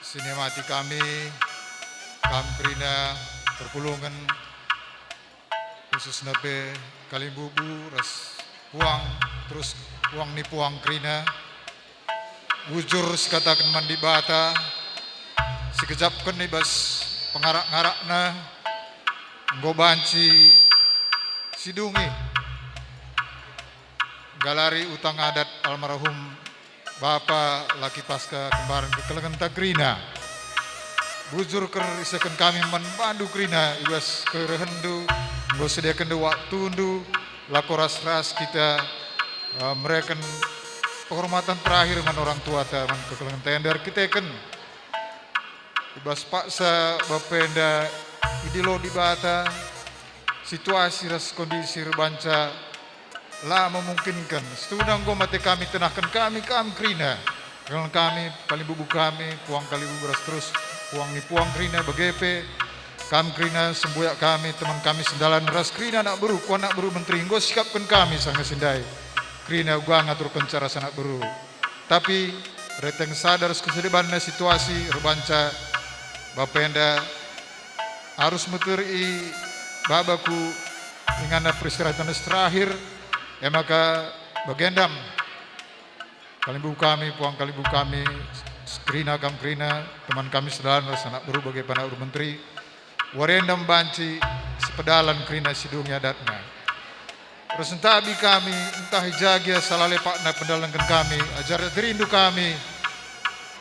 sinemati kami, kamprina, perpulungan, khusus nabe kalimbubu, ras puang, terus puang ni puang krina, wujur sekatakan mandi bata, sekejapkan nih bas pengarak-ngarakna, nggobanci sidungi, galari utang adat almarhum Bapak Laki Pasca kembaran kekelengan takrina. Bujur ker isakan kami membantu krina ibas kerehendu nggo sediakan de waktu ndu lakoras ras kita mereka penghormatan terakhir man orang tua ta man kekelengan tender kita kan ibas paksa bapenda idilo di bata situasi ras kondisi rebanca lah memungkinkan setudang go mati kami tenahkan kami krina dengan kami kali bubu kami puang kali bubu ras terus puang ni puang krina begepe kami krina sembuyak kami teman kami sendalan ras krina nak beru kuan nak beru menteri go sikapkan kami sanga sindai krina gua ngaturkan cara sanak beru tapi reteng sadar kesedibannya situasi rebanca bapenda harus meteri babaku ingana peristirahatan terakhir ya maka bagendam kalibu kami puang kalibu kami krina teman kami sedalan anak baru bagai panak menteri warendam banci sepedalan krina sidungnya datna resentabi kami entah jagia salah lepakna pendalangkan kami ajar terindu kami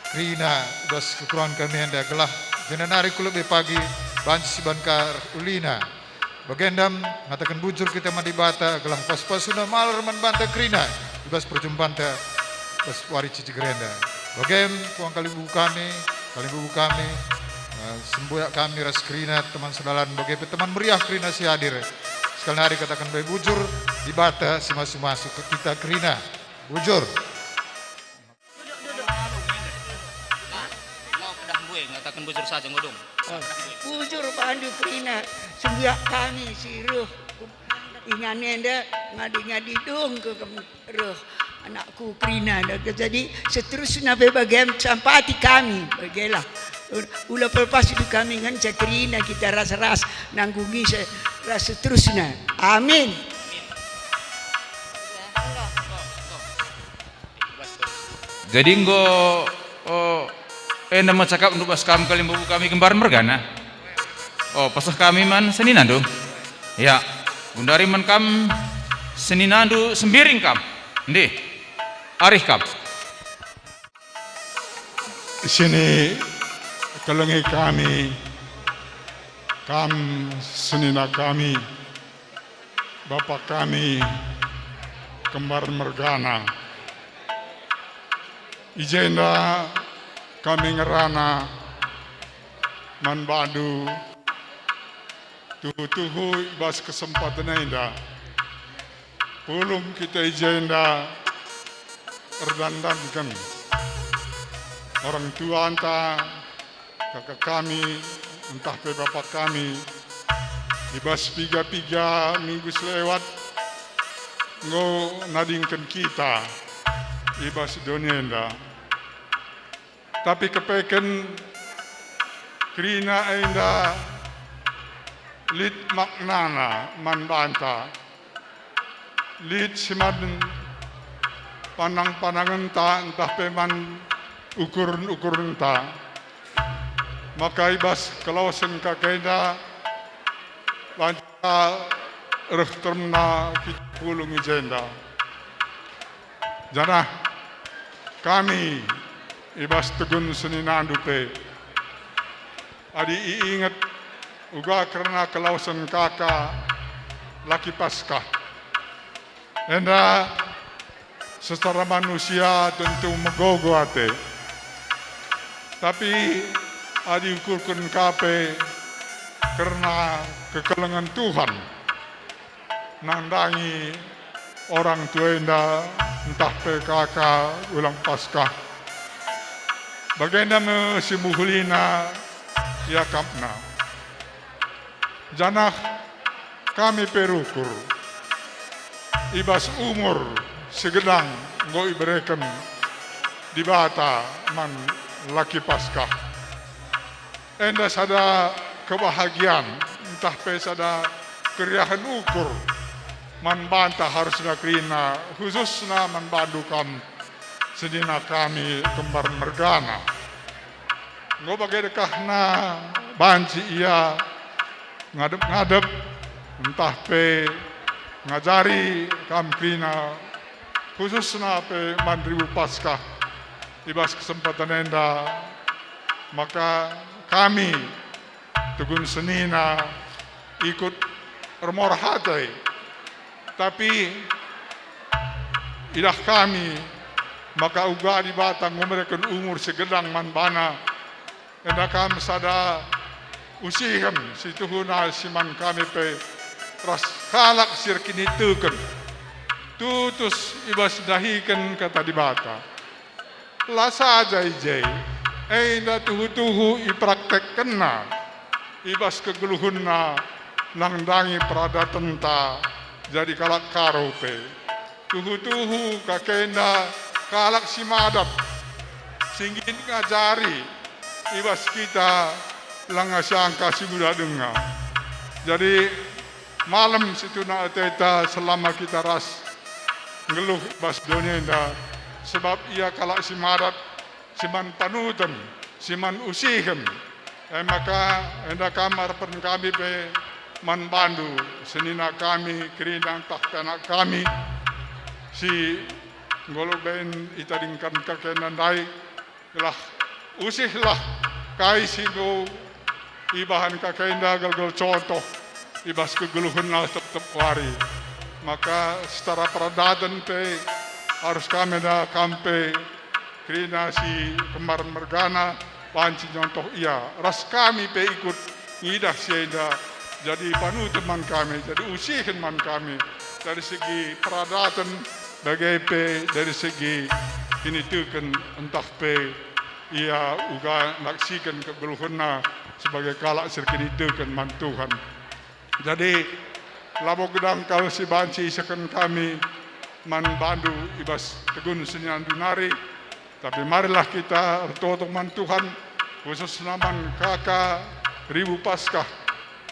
krina bas kekurangan kami hendak gelah jenenari kulub pagi banci sibankar ulina bagendam ngatakan bujur kita mandi bata gelah pas-pasuna malar man banta krina ibas perjumpaan ta bas wari cici gerenda bagem puang kali bubu kami semboyak kami ras krina teman sedalan bagai teman meriah krina si hadir sekali hari katakan baik bujur di bata si masuk ke kita krina bujur ngatakan bujur saja ngodong bujur pandu krina sembiak kami siruh ingan nenda ngadi dong ke roh anakku krina jadi seterusnya bebagam sampati kami bagelah ulah pelepas itu kami ngan cakrina kita ras nanggungi ras seterusnya amin. Jadi nggo nama cakap untuk bas kami kali bubu kami kembar mergana. Oh pasah kami man seninandu. Ya, gundari man kam seninandu sembiring kam. Ndi. Arih kam. Sini kelengi kami kam senina kami bapak kami kembar mergana ijenda kami ngerana manbadu tuhu ibas kesempatan indah belum kita ijenda erdandankan orang tua entah kakak kami entah bapak kami ibas piga minggu selewat ngo nadingkan kita ibas donienda tapi kepeken krina enda lit maknana manbanta lit simaden pandangan ta entah peman ukur ta maka ibas kelawasan kakenda lanca terna pulung ijenda janah kami ibas tegun seninandu pe adi ingat uga karena kelausan kakak Laki Pasca enda secara manusia tentu megogo ate tapi adi ukurkan kape karena kekelengan Tuhan nandangi orang tua enda entah PKK ulang Paskah bagaimana si muhulina ya kapna janah kami perukur ibas umur segedang ngoi bereken di bata man Laki Paskah enda sada kebahagiaan, entah pe sada keriahan ukur, man banta harusnya krina, khususnya man bandukan sedina kami kembar mergana. Ngo bagedekah na banci ia ngadep-ngadep, entah pe ngajari kam krina, khususnya pe man ribu Paskah, ibas kesempatan enda, maka kami Tugun Senina ikut remor hatai, tapi idah kami maka uga di batang memberikan umur segedang man bana, enda kami sada usihan si tuhuna si man kami pe ras kalak sir kini tuken tutus ibas dahikan kata di bata lasa jai jai enda tuhu ipraktekkan na ibas kegeluhun na nangdangi pradatenta jadi kalak karope tuhu kakenda kalak si madat singgin ngajari ibas kita langasangka si budak dengar. Jadi malam situ nak teta selama kita ras ngeluh bas dunia enda sebab ia kalak si madat siman panutan siman usihan maka enda kamar pen kami pe man bandu senina kami kerinang tahtanak kami si ngoloben itadingkan kakenan dai lah usihlah kai singo ibahan kakenda galgal contoh ibas kegeluhan lah tetap wari maka secara peradaban pe harus kami dah kampe kerana si kemarin mergana panci contoh ia ras kami pe ikut ngidah sienda jadi panu teman kami jadi usihin man kami dari segi peradaban bagai pe dari segi ini tuken entah pe ia uga naksikan kegeluhana sebagai kalak serkini tuken man Tuhan. Jadi labo gedang kalau si banci isakan kami man bandu ibas tegun senyan dunari tapi marilah kita bertotok man Tuhan khusus naman kakak ribu Paskah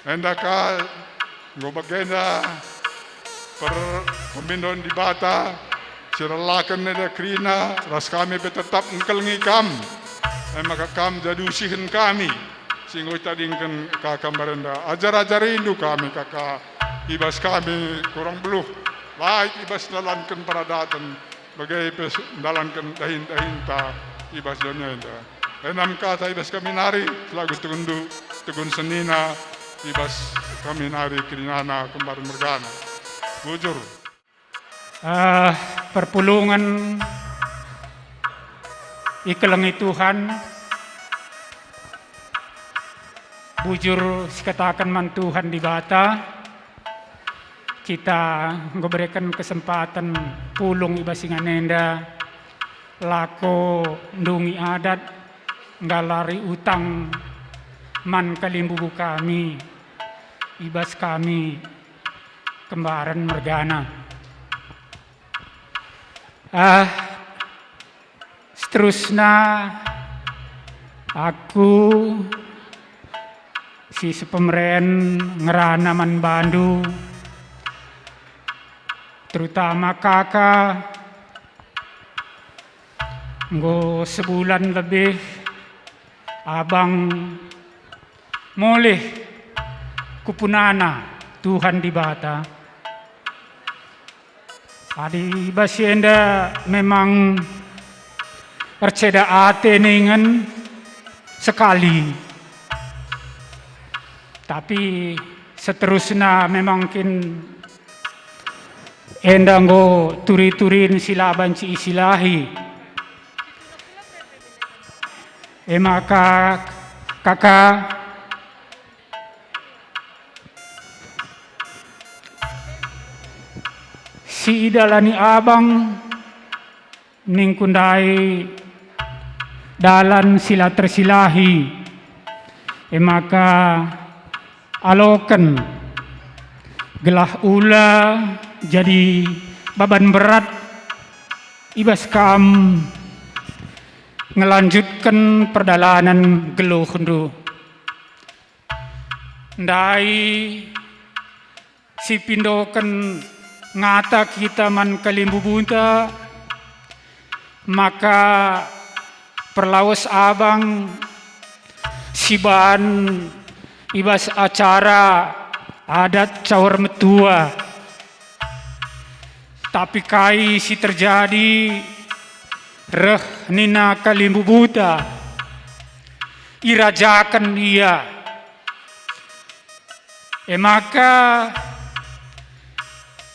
endaka ngobagenda per pemindon di bata siralakan neda krina ras kami tetap engkel ngikam maka kam jadi usihin kami singgoy tadingkan kakak merenda ajar rindu kami kakak ibas kami kurang beluh baik ibas dalankan peradatan bagai ibas dalankan dahin-dahinta ibas dunia enda enam kata ibas kami nari lagu tegun senina ibas kami nari kirinana kembar mergana bujur perpulungan ikelengi Tuhan bujur sekatakan man Tuhan di bata kita memberikan kesempatan pulung ibasingan nenda lako ndungi adat ngalari utang man kalimbubu kami ibas kami kembaran mergana. Seterusnya aku si sepemeren ngerana man bandu terutama kakak nggo sebulan lebih abang moleh kupunana Tuhan di bata adi basienda memang perceda ate ningen sekali tapi seterusnya memang kin endang go turi-turin silaban ci isilahi maka kakak si idalani abang ning kundai dalan sila tersilahi maka aloken gelah ula jadi beban berat ibas kam ngelanjutkan perjalanan geluh hendu ndai si pindoken ngata kita man kalimbubunta, maka perlawas abang siban ibas acara adat cawar metua. Tapi kai si terjadi reh nina kalimbubuta irajakan dia. Maka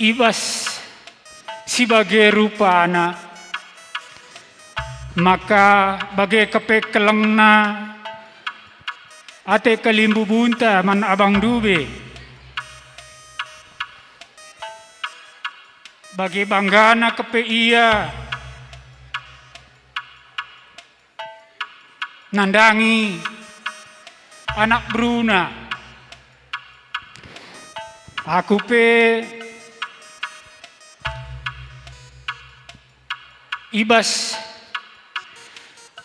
ibas sebagai rupa anak, maka bagai kepekelengna ate kalimbubunta man abang dube, bagi banggana kepe iya nandangi anak Bruna. Aku pe ibas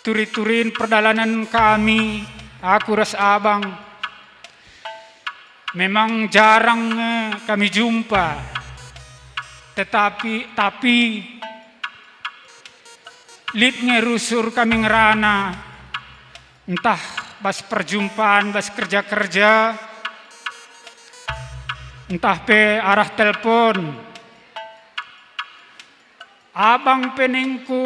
turi-turin perjalanan kami, aku ras abang memang jarang kami jumpa, tapi lid ngerusur kami ngerana, entah bas perjumpaan, bas kerja-kerja, entah pe arah telepon. Abang peningku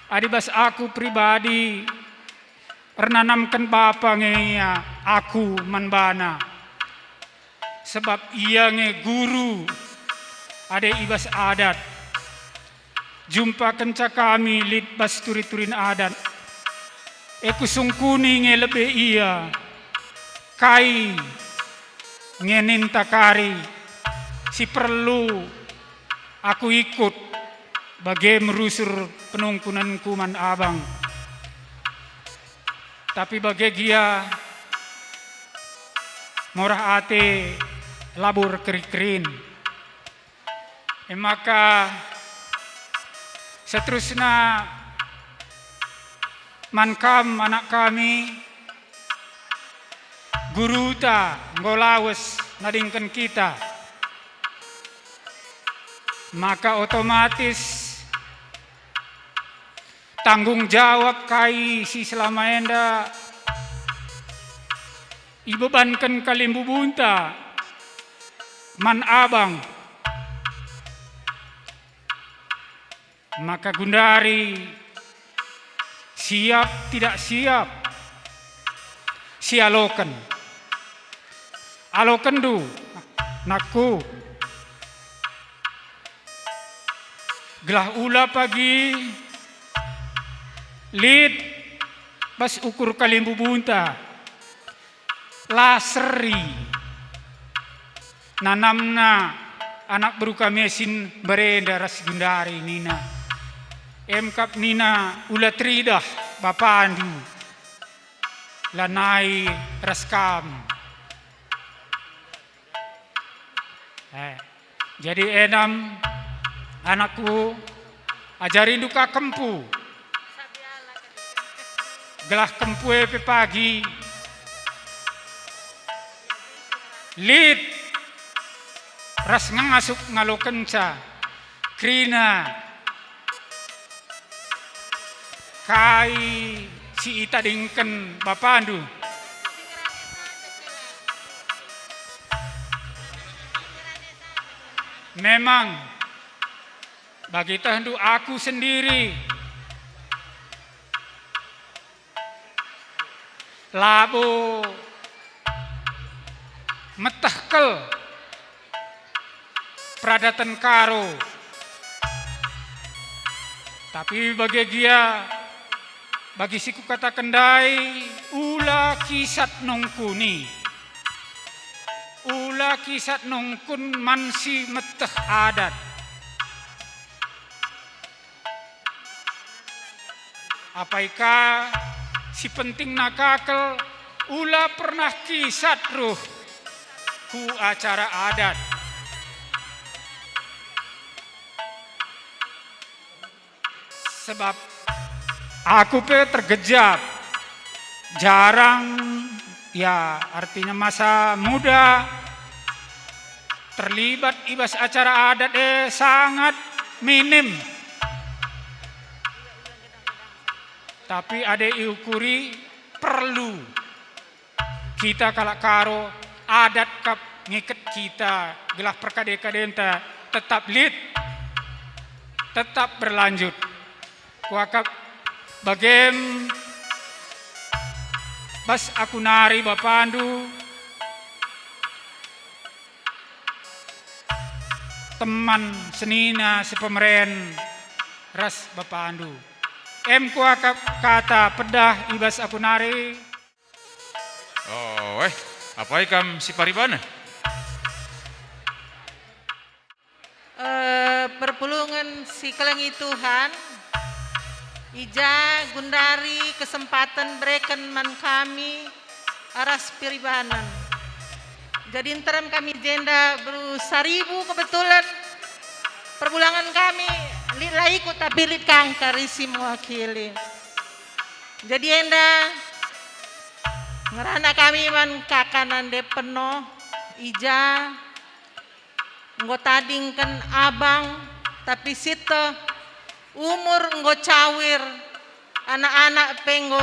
adibas aku pribadi pernanamkan bapa ngeya aku manbana, sebab ia nge guru ade ibas adat. Jumpa kenca kami lid bas turi-turin adat, eku sungkuni nge lebe iya kai nge ninta kari si perlu aku ikut bagai merusur penungkunan kuman abang. Tapi bagai dia morah ate labur kerikrin. Maka seterusnya mankam anak kami guru ta ngolawes nadingkan kita, maka otomatis tanggung jawab kai si selama enda ibebankan kalimbubunta man abang. Maka Gundari siap tidak siap sialoken aloken du nakku gelah ula pagi lid bas ukur kalimbubunta laseri nanamna anak beruka mesin berenda ras Gundari nina emkap nina ula tridah bapandu lanai raskam. Jadi enam anakku ajarin duka kempu, gelah kempu pe pagi lid ras ngasuk ngalokenca krina kai si ita dingken bapandu. Memang bagi tahandu aku sendiri labo metahkel pradatan karo, tapi bagi dia bagi siku kata kendai ula kisat nongkuni, ula kisat nongkun mansi meteh adat. Apaika si penting nakakel ula pernah kisat ruh ku acara adat. Sebab aku pe tergejap jarang Ya, artinya masa muda terlibat ibas acara adat sangat minim. Tapi ada diukuri perlu kita kalak karo adat kap ngiket kita gelah perkade-kadenta tetap lid, tetap berlanjut. Kuakap bagem bas aku nari bapandu teman senina sepemeren ras bapandu. Kuakap kata pedah ibas aku nari. Oh, apa ikam si paribana? Perpulungan si kelengi Tuhan, ija gundari kesempatan berikan man kami aras piribanan. Jadi interam kami jenda beru-1000 kebetulan perbulangan kami laiku tapi lit kangkar isi mewakili. Jadi enda ngerana kami man kakanan de penuh ija nggo tadingkan abang tapi sito umur nggo cawir anak-anak penggo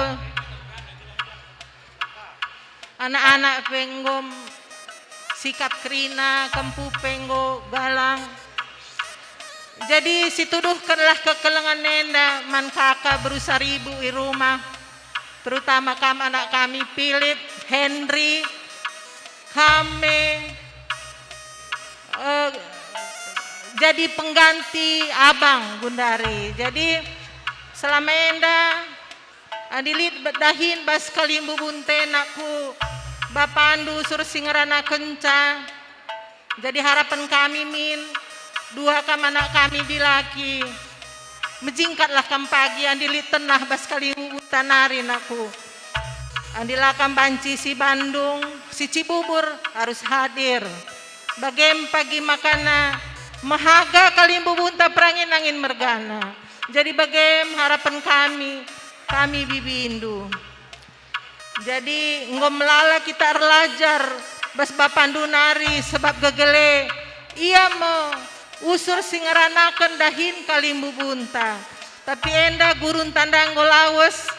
sikap krina kempu penggo galang. Jadi situduhkanlah kekelengan nenda man kakak beru-1000 di rumah, terutama anak kami Philip, Henry, kami jadi pengganti abang Gundari. Jadi selama enda adilit dahin bas kalimbu bunten aku bapandu sur singerana kenca. Jadi harapan kami min 2 anak kami dilaki menjingkatlah kam pagi andilit tenah bas kalimbu tanarin aku. Andilakam banci si Bandung, si Cibubur harus hadir. Bagem pagi makana mahaga kalimbu bunta perangin angin mergana. Jadi bagem harapan kami bibindu. Jadi ngomlala kita erlajar bas bapandu nari sebab gegele ia mau usur singaranakan dahin kalimbu bunta. Tapi enda gurun tandang golawes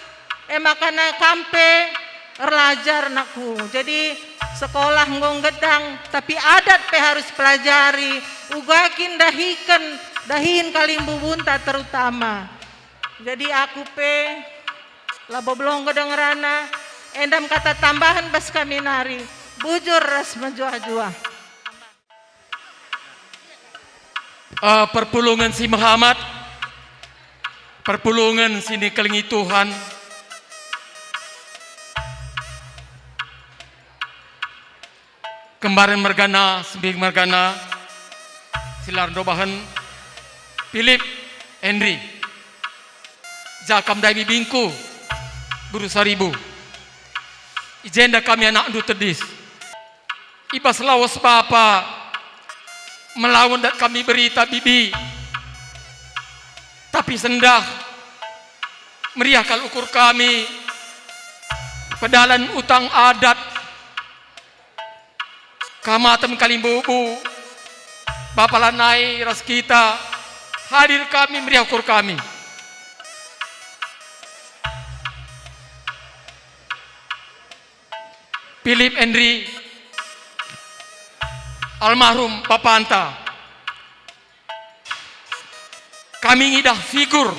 makana kampe erlajar nakku. Jadi sekolah ngong gedang tapi adat pe harus pelajari ugakin dahin kalimbu bunta terutama. Jadi aku pe labo belum kedengerana endam kata tambahan bas kami nari bujur ras menjua-jua. Perpulungan si Muhammad, perpulungan sini kelingi Tuhan. Kembaran mergana, sembing mergana, silar dobahan, Philip, Henry, jakam daimi bingku, buru 1000. Ijenda kami anak andu tedis. Ibas lawas bapa, melawan dat kami berita bibi. Tapi sendah, meriah kal ukur kami, pedalan utang adat, kamatem kalimbubu, Bapak lanai ras kita, hadir kami meriah ukur kami. Philip Henry, almarhum Bapak Anta, kami ngidah figur,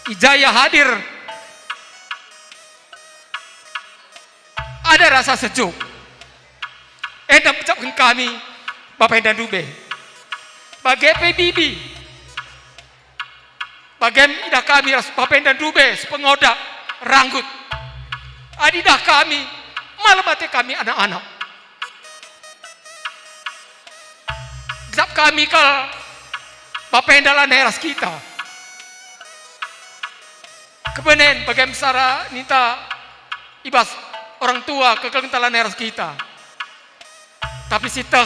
ijaya hadir, ada rasa sejuk. Endam ucapkan kami Bapak Endan Dube bagai PBB bagai idah kami Bapak Endan Dube sepengodak ranggut adidah kami malam hati kami anak-anak zap kami kal Bapak Endalan eras kita kebenen bagai mesara nita ibas orang tua kekentalan eras kita. Tapi sitah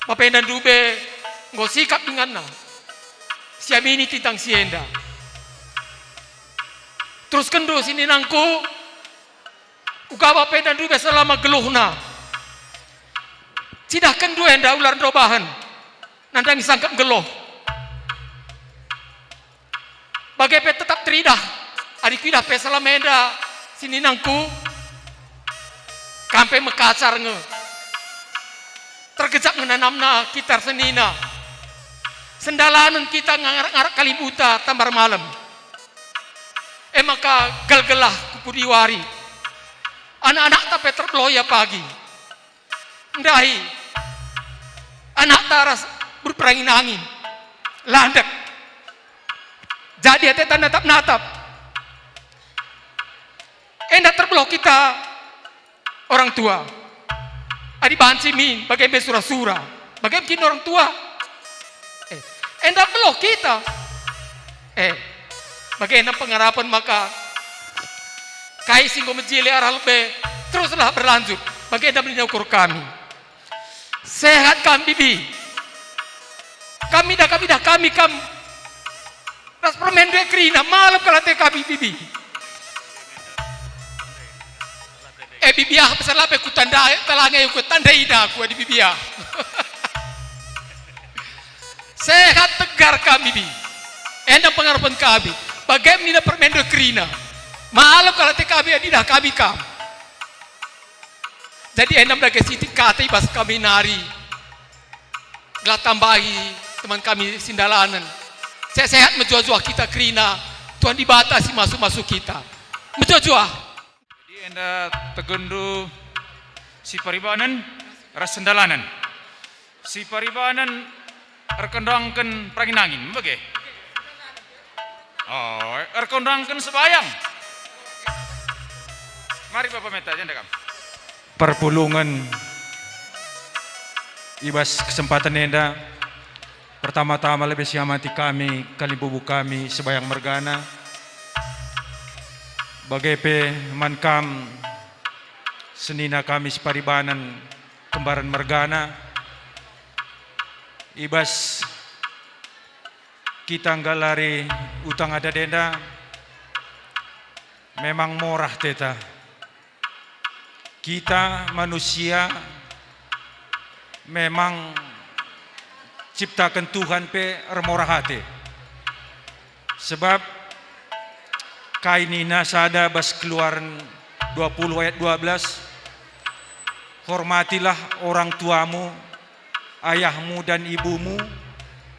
Bapak Endan Dube nggo sikap dengan siamini tintang sienda. Terus kendo sini nangku Ugawa pendan dube selama geluhna. Sidahkan dua enda ular dobahan. Nandang sangkap geluh. Bagaimana tetap teridah. Adik idah pe selama enda sininangku. Kampe mekacar nge. Tergejak menanamna kitar senina. Sendalanan kita ngarak-ngarak kalibuta tambar malam. Maka gelgelah kupudiwari. Anak-anak tapi terbeloya pagi. Ndahi. Anak taras berperangin angin. Landek. Jadi hati natap-natap. Endak terbeloh kita orang tua. Adi bahan simin, bagaimana surah-surah. Bagaimana kini orang tua. Endak beloh kita. Bagaimana pengharapan maka kai singgo menjili arah lebih teruslah berlanjut. Bagaimana menyukur kami. Sehat kami bibi. Kami dah ras permen dua kerina malam kalate kami bibi. Bibiah besar lape ku tanda telangai ku tanda ida ku di bibiah. Sehat tegar kami bibi. Endang pengharapan kami. Bagaimana permen dua kerina. Malam kalate kami adidah kami kam. Jadi endam dage siti kata ibas kami nari. Gelah tambahi teman kami sindalanan. Sehat menjual-jual kita kerina. Tuhan dibatasi masuk-masuk kita. Menjual-jual. Jadi enda tegundu si paribanan ras sendalanan. Si paribanan rekendangkan pranginangin, bagai. Oh, rekendangkan sebayang. Mari Bapak Meta janda kam. Perpulungan ibas kesempatan enda pertama-tama lebih siamati kami kalibubu kami sebayang mergana bagai mankam senina kami separibanan kembaran mergana ibas kita nggalari utang ada denda memang murah teta. Kita manusia memang ciptakan Tuhan pe remurah hati. Sebab kainina sada bas keluaran 20 ayat 12. Hormatilah orang tuamu, ayahmu dan ibumu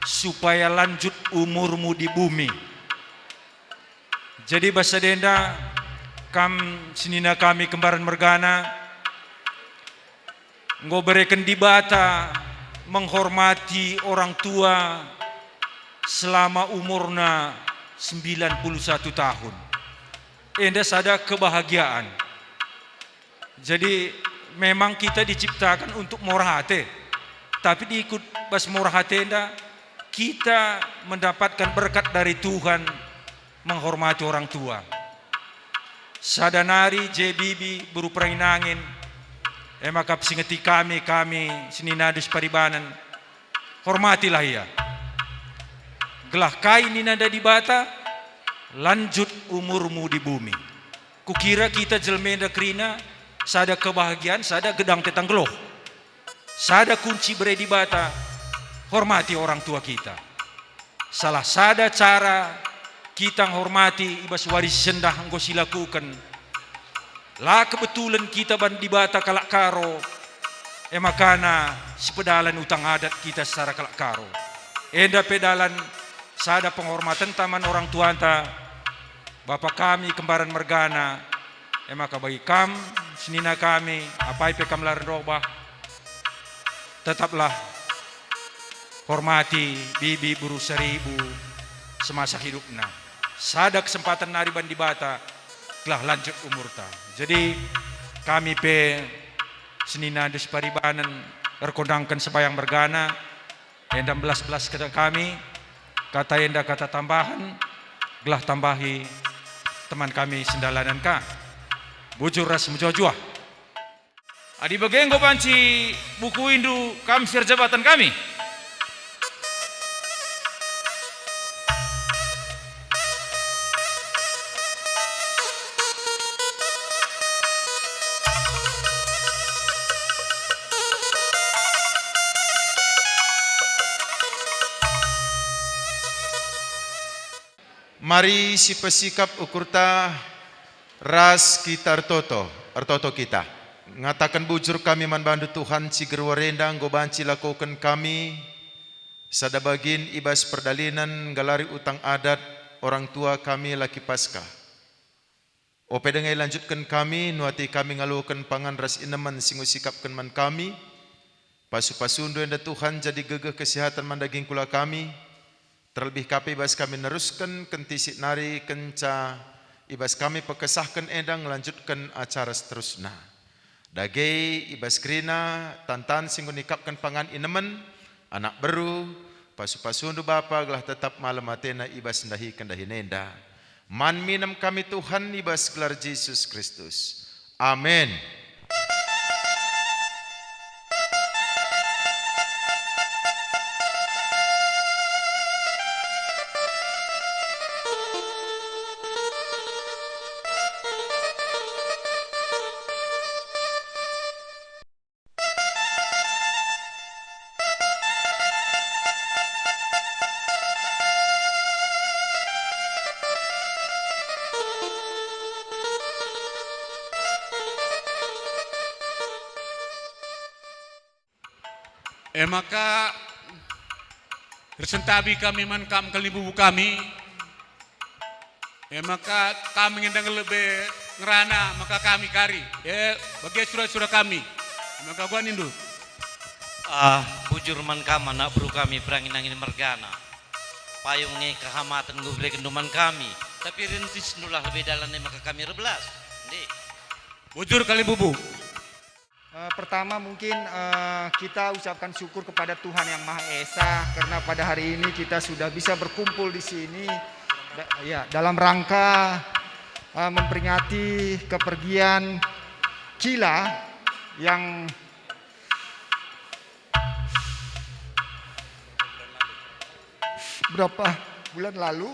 supaya lanjut umurmu di bumi. Jadi bahasa denda senina kami kembaran mergana ngoberikan di bata menghormati orang tua selama umurna 91 tahun. Endas ada kebahagiaan. Jadi memang kita diciptakan untuk murah hati. Tapi diikut bas murah hati enda kita mendapatkan berkat dari Tuhan menghormati orang tua. Sadanari JBB berupa inangin maka singeti kami seninadus paribanan hormatilah ia gelah kain ninada di bata lanjut umurmu di bumi. Kukira kita jelmenda krina sada kebahagiaan sada gedang tetang geloh sada kunci bere di bata hormati orang tua kita. Salah sada cara kita hormati ibas waris sendah engkau silakukan. Lah kebetulan kita di bata kalak karo. Makana sepedalan utang adat kita secara kalak karo. Enda pedalan sada penghormatan taman orang tua anta. Bapak kami kembaran mergana. Maka bagi kam senina kami apa ipe kam laran robah. Tetaplah hormati bibi buru seribu semasa hidupnya. Sada kesempatan nariban di bata telah lanjut umurta. Jadi kami pe senina des paribanan rekondangkan sebayang bergana endam belas-belas kata kami kata enda kata tambahan gelah tambahi teman kami sendalanan ka bujur ras menjojua adi bagenggo panci buku indu kamsir jabatan kami. Mari si pesikap ukurta ras kita artoto kita. Ngatakan bujur kami manbandu Tuhan si gerwarendang gobanci lakukan kami sadabagin ibas perdalinan galari utang adat orang tua kami laki pasca. Ope dengai lanjutkan kami nuati kami ngalukan pangan ras inaman singu sikapkan man kami. Pasu-pasundu enda Tuhan jadi gegeh kesehatan mandaging kula kami. Terlebih kapi ibas kami neruskan kentisik nari kenca ibas kami pekesahkan endang lanjutkan acara seterusnya. Dage ibas krina tantan singgung nikapkan pangan inemen anak beru pasu-pasundu bapa gelah tetap malam atena ibas ndahi kendahi nenda. Man minam kami Tuhan ibas gelar Yesus Kristus. Amin. Maka resentabi kami man kam kalibubu kami. Maka kami ngendang lebih ngerana maka kami kari. Bagi surah-surah kami. Maka gua nindu. Bujur man kam anak bro kami perangin angin mergana. Payung nge kehamatan gue beli kenduman kami. Tapi rentis nulah lebih dalam maka kami reblas. Bujur kalibubu. Pertama mungkin kita ucapkan syukur kepada Tuhan Yang Maha Esa karena pada hari ini kita sudah bisa berkumpul di sini dalam rangka memperingati kepergian Cila yang berapa bulan lalu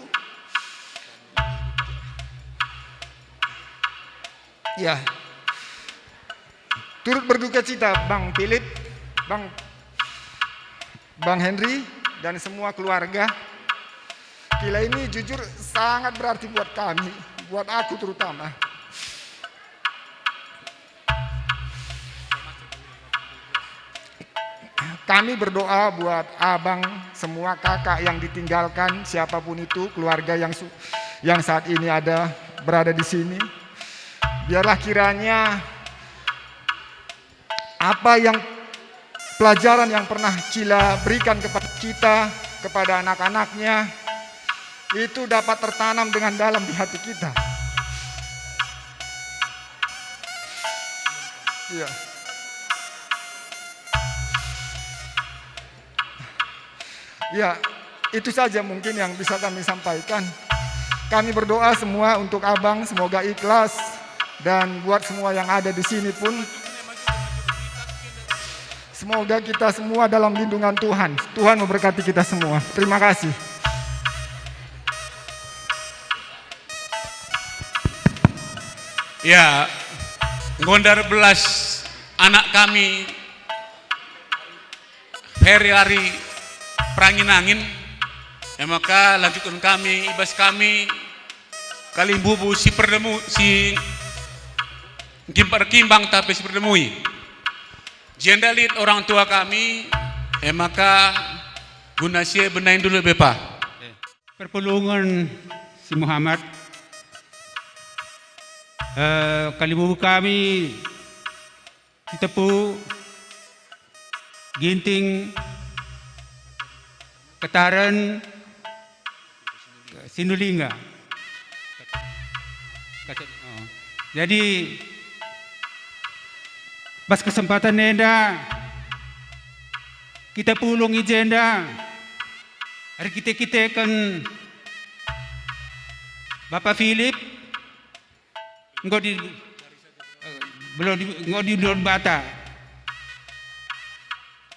turut berduka cita Bang Philip, Bang Henry dan semua keluarga. Cila ini jujur sangat berarti buat kami, buat aku terutama. Kami berdoa buat abang, semua kakak yang ditinggalkan, siapapun itu, keluarga yang saat ini berada di sini. Biarlah kiranya apa yang pelajaran yang pernah Cila berikan kepada kita, kepada anak-anaknya, itu dapat tertanam dengan dalam di hati kita. Ya, itu saja mungkin yang bisa kami sampaikan. Kami berdoa semua untuk abang, semoga ikhlas, dan buat semua yang ada di sini pun, semoga kita semua dalam lindungan Tuhan. Tuhan memberkati kita semua. Terima kasih. Ya, Gondar belas anak kami hari perangin angin. Maka lanjutkan kami, ibas kami kalimbubu si kimbang tapi si perdemui. Jendalit orang tua kami, maka guna sia benain dulu bepa. Perpulungan si Muhammad, kalibubu kami Citepu, Ginting, Ketaran, Sinulinga. Jadi pas kesempatan nenda kita pulung ijenda hari kita kan Bapak Philip belum di Don Bata.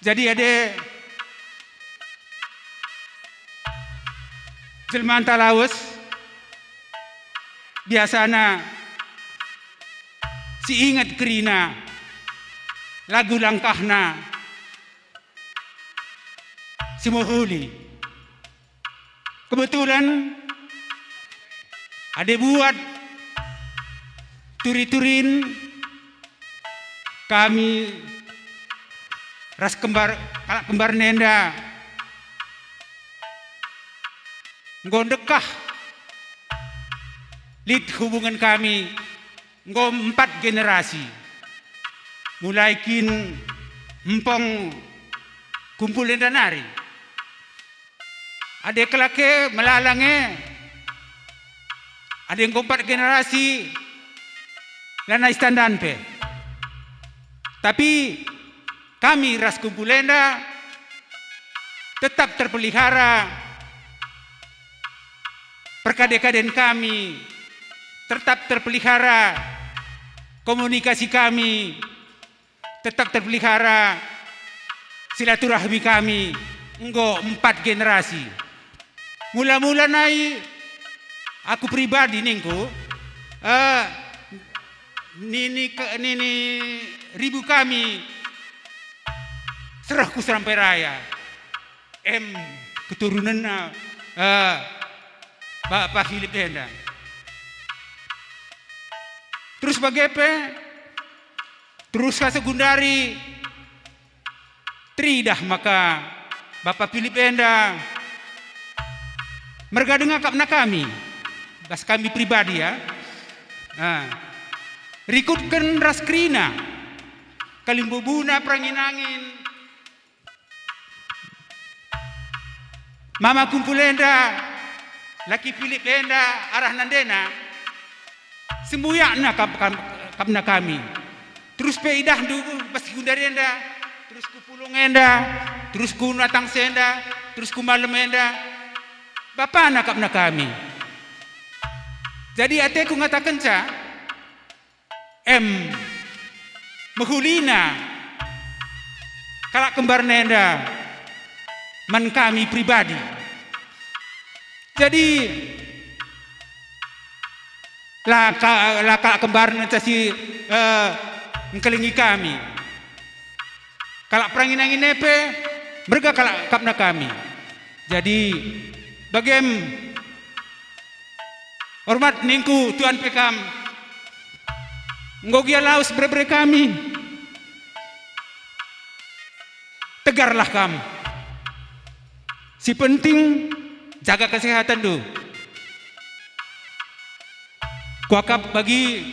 Jadi ada Jelman Talaus biasana si ingat kerina lagu langkahna si Mohuli. Kebetulan Ade buat turi-turin kami ras kembar kalak kembar nenda ngondekah lid hubungan kami nggo 4 generasi mulai kin empong kumpul nenda nari ade kelake melalange ade nggo 4 generasi lana istandan pe tapi kami ras kumpulenda tetap terpelihara perkade-kaden kami tetap terpelihara komunikasi kami tetap terpelihara silaturahmi kami enggo 4 generasi mula-mula nai aku pribadi ningku nini ribu kami serahku sampai raya keturunan Bapak Philip Enda terus bagaimana terus kasa Gundari tridah maka Bapak Philip Enda mereka dengar kapna kami bas kami pribadi ya rikutkan ras krina kalimbubuna pranginangin mama kumpulenda laki Philip Enda arah nandena sembuyakna kapna kami terus peidah dulu pas Gundari enda terus ku pulung enda terus ku natang senda terus ku malam enda bapa anak kapna kami jadi ate ku ngatakan ca Mahulina kalak kembar nenda man kami pribadi jadi kalak kembar nenda si ngkelingi kami kalak peranginangin nepe mereka kalak kapna kami jadi bagem hormat ningku Tuan Pekam ngogia laus bre kami tegarlah kamu si penting jaga kesehatan dulu kuakap bagi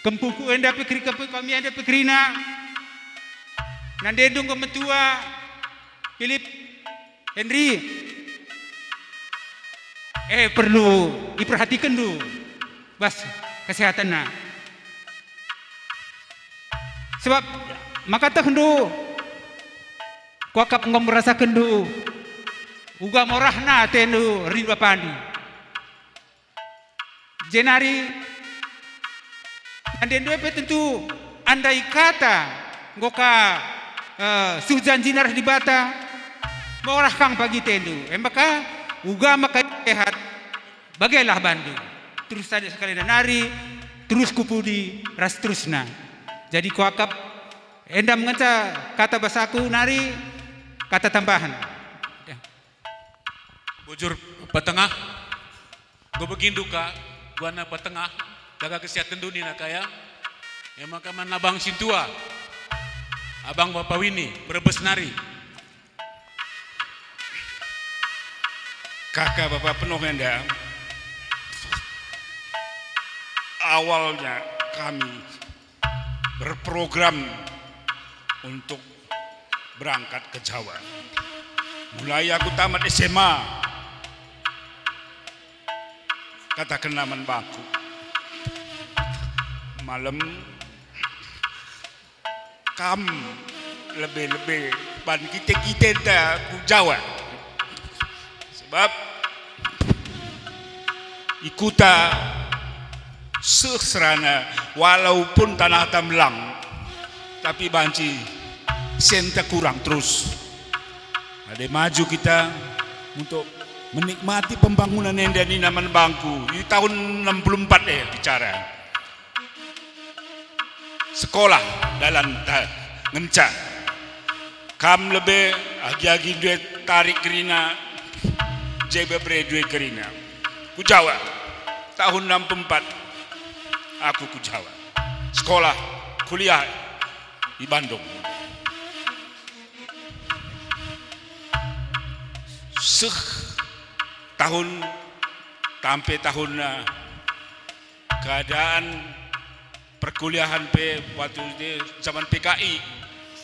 kempuku enda pikir kami enda pikirina nandendung kemetua Philip Henry perlu diperhatikan dulu bas kesehatan na sebab maka tak hendu kuakap ngom merasakan du uga morahna tendu rindu pandi jenari anden dua tentu andai kata ngoka sujanjinar di bata morah kang pagi tendu maka uga maka sehat bagailah bandu terus saja sekali nari terus kupudi ras terusna jadi kuakap enda mengenca kata basaku nari kata tambahan bujur petengah gue begin duka gua na petengah jaga kesehatan dunia kaya maka man abang Sintua abang Bapak Wini berebes nari kakak Bapak Penuh Enda awalnya kami berprogram untuk berangkat ke Jawa. Mulai aku tamat SMA, katakan naman baku. Malam kam lebih-lebih ban kita ke Jawa. Sebab ikuta seserana walaupun tanah tamlang tapi banci senta kurang terus ada maju kita untuk menikmati pembangunan yang dari Naman Bangku di tahun 64 bicara sekolah dalam ngencak kam lebih agi-agi duit tarik kerina jebe bre duit kerina ku Jawa tahun 64 aku ke Jawa. Sekolah, kuliah di Bandung. Tahun sampai tahun keadaan perkuliahan waktu zaman PKI,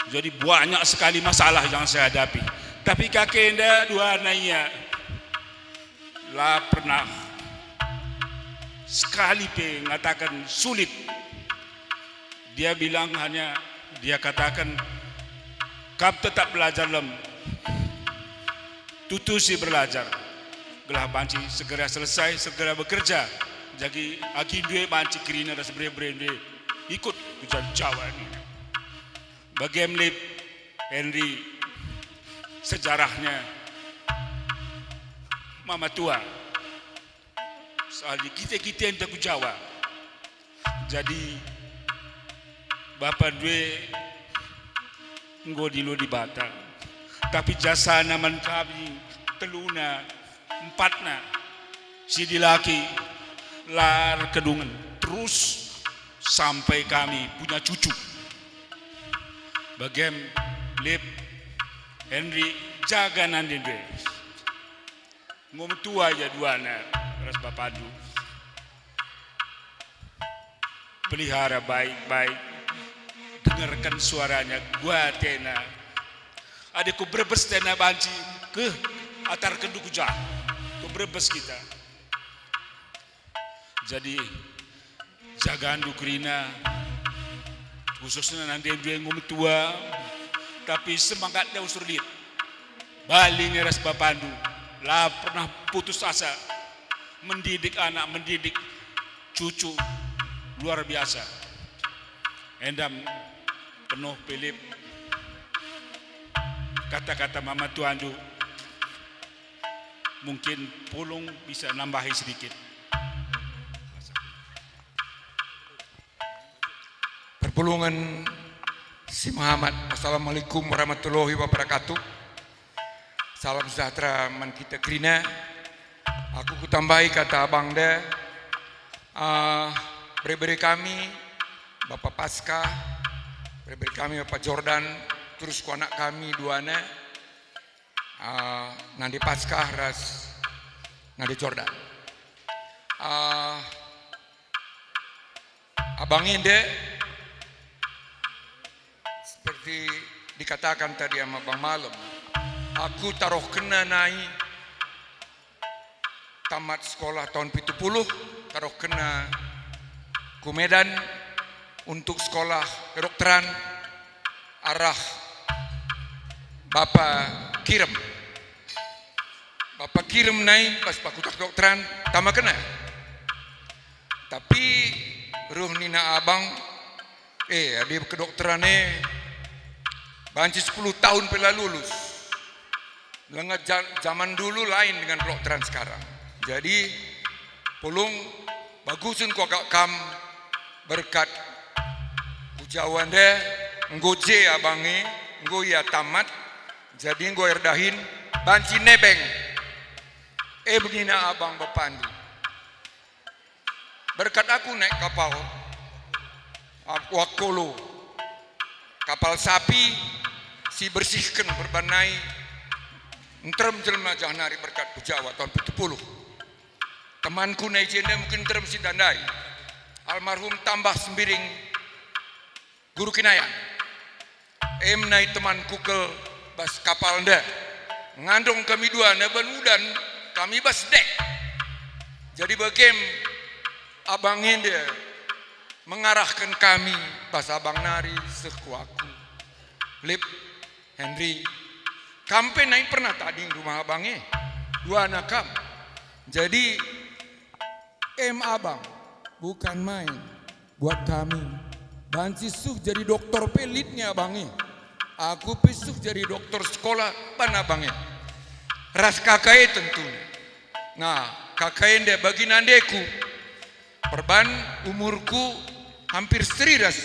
jadi banyak sekali masalah yang saya hadapi. Tapi kakek anda dua anaknya lah pernah sekali mengatakan sulit. Dia bilang dia katakan kap tetap belajar lem, tutusi belajar. Gelah banci segera selesai, segera bekerja. Jadi agi dua banci kerina dan sebre-bre ikut ujian Jawa ini. Bagaimana Henry sejarahnya mama tua. Soalnya kita yang tak Jawa. Jadi bapak dua ngodilu di Batam. Tapi jasa naman kami teluna empatna si dilaki lar kedungan terus sampai kami punya cucu. Bagem lip Henry jaga nandin deh. Ngom tua ya dua na ras bapadu. Pelihara baik-baik. Dengarkan suaranya gua tena. Adikku berbes tena banci ke atar kenduku jah. Ke berbes kita. Jadi jagaan dukrina khususnya nanti dia ngomong tua tapi semangatnya usur liat balinya ras bapandu lah pernah putus asa mendidik anak, mendidik cucu luar biasa. Endam penuh Philip kata-kata mama tuandu mungkin pulung bisa nambahi sedikit. Perpulungan si Muhammad. Assalamualaikum warahmatullahi wabarakatuh. Salam sejahtera man kita kerina. Aku kutambahi kata abang dah. Beri-beri kami Bapak Pasca, beri-beri kami Bapak Jordan, terus ku anak kami dua anak. Nandi Pasca ras Nandi Jordan. Abang Inde seperti dikatakan tadi sama Bang Malam, aku taruh kena naik tamat sekolah tahun 70, taruh kena ku Medan untuk sekolah kedokteran arah Bapak Kirim. Bapak Kirim naik pas fakultas kedokteran tamat kena. Tapi ruh nina abang di kedokteran banci 10 tahun pela lulus. Lengat zaman dulu lain dengan kedokteran sekarang. Jadi pulung bagusun ku agak kam berkat ujawan deh ngoje abange nggo ya tamat jadi nggo erdahin banci nebeng begina abang bapandu berkat aku naik kapal wakolo kapal sapi si bersihkan berbanai entrem jelma jahnari berkat Jawa tahun 70. Temanku naik jenda mungkin entrem si dandai almarhum tambah sembiring guru kinayan naik temanku ke bas kapal nda ngandong kami dua naban udan kami bas dek jadi bagian abang ende mengarahkan kami pas abang nari sekuaku Lip Henry kampe naik pernah tadi rumah abangnya dua anak kam jadi abang bukan main buat kami banci suh jadi dokter pelitnya abangnya aku pisuh jadi dokter sekolah pan abangnya ras kakak tentunya. Nah kakak ende bagi nandeku perban umurku hampir seri ras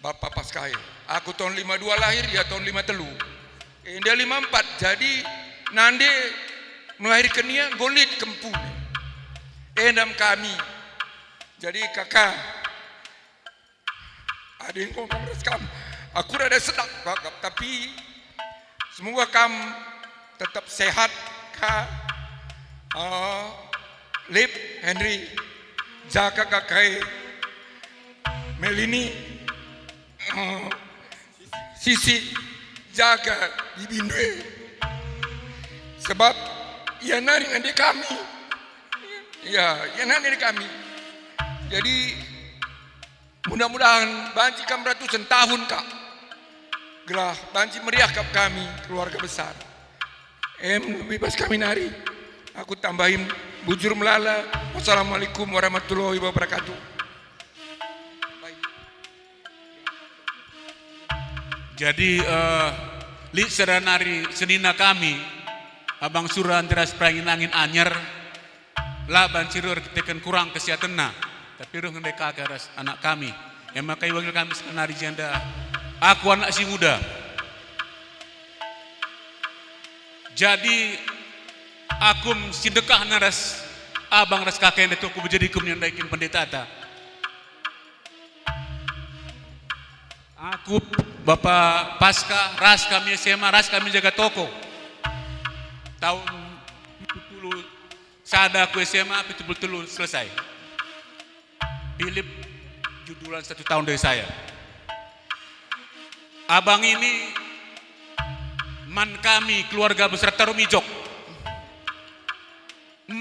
Bapak Paskai. Aku tahun 52 lahir, dia tahun 53. Dia 54. Jadi nande melahirkan dia golit kempune. Endam kami. Jadi kakak, ada yang ngomong kamu. Aku rada sedap kakak, tapi semoga kamu tetap sehat kak. Lip Henry, jaga kakak Melini, Sisi, jaga Ibindwe. Sebab ia nari nanti kami. Ya, ia nari kami. Jadi mudah-mudahan banci kam ratusan tahun kak. Gelah banci meriah kap kami keluarga besar. Bebas kami nari. Aku tambahin bujur melala. Wassalamualaikum warahmatullahi wabarakatuh. Jadi li sedanari senina kami abang surah antara perangin angin anyar lah bancirur tekan kurang kesehatan na tapi roh ngendek kagaras anak kami yang makai wakil kami sedanari janda aku anak si muda jadi aku sindekah naras abang ras kakek itu aku menjadi kumnyandaikin pendeta ta. Aku Bapak Pasca, ras kami SMA, ras kami jaga toko. Tahun 70 sada aku SMA, betul-betul selesai. Philip judulan 1 tahun dari saya. Abang ini man kami keluarga besar Tarumijok. 4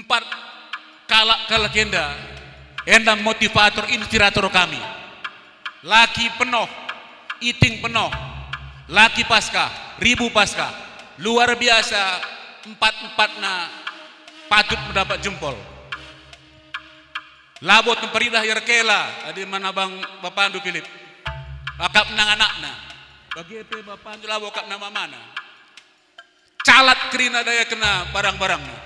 kalak legenda, endang motivator, inspirator kami. Laki penuh, iting penuh, laki pasca, ribu pasca, luar biasa, 4-4-na patut mendapat jempol. Labot temperidah yerkela, ada mana bang Bapandu Philip, akap nang anakna, bagi EP Bapandu labo kap nama mana, calat kerina daya kena barang-barangnya,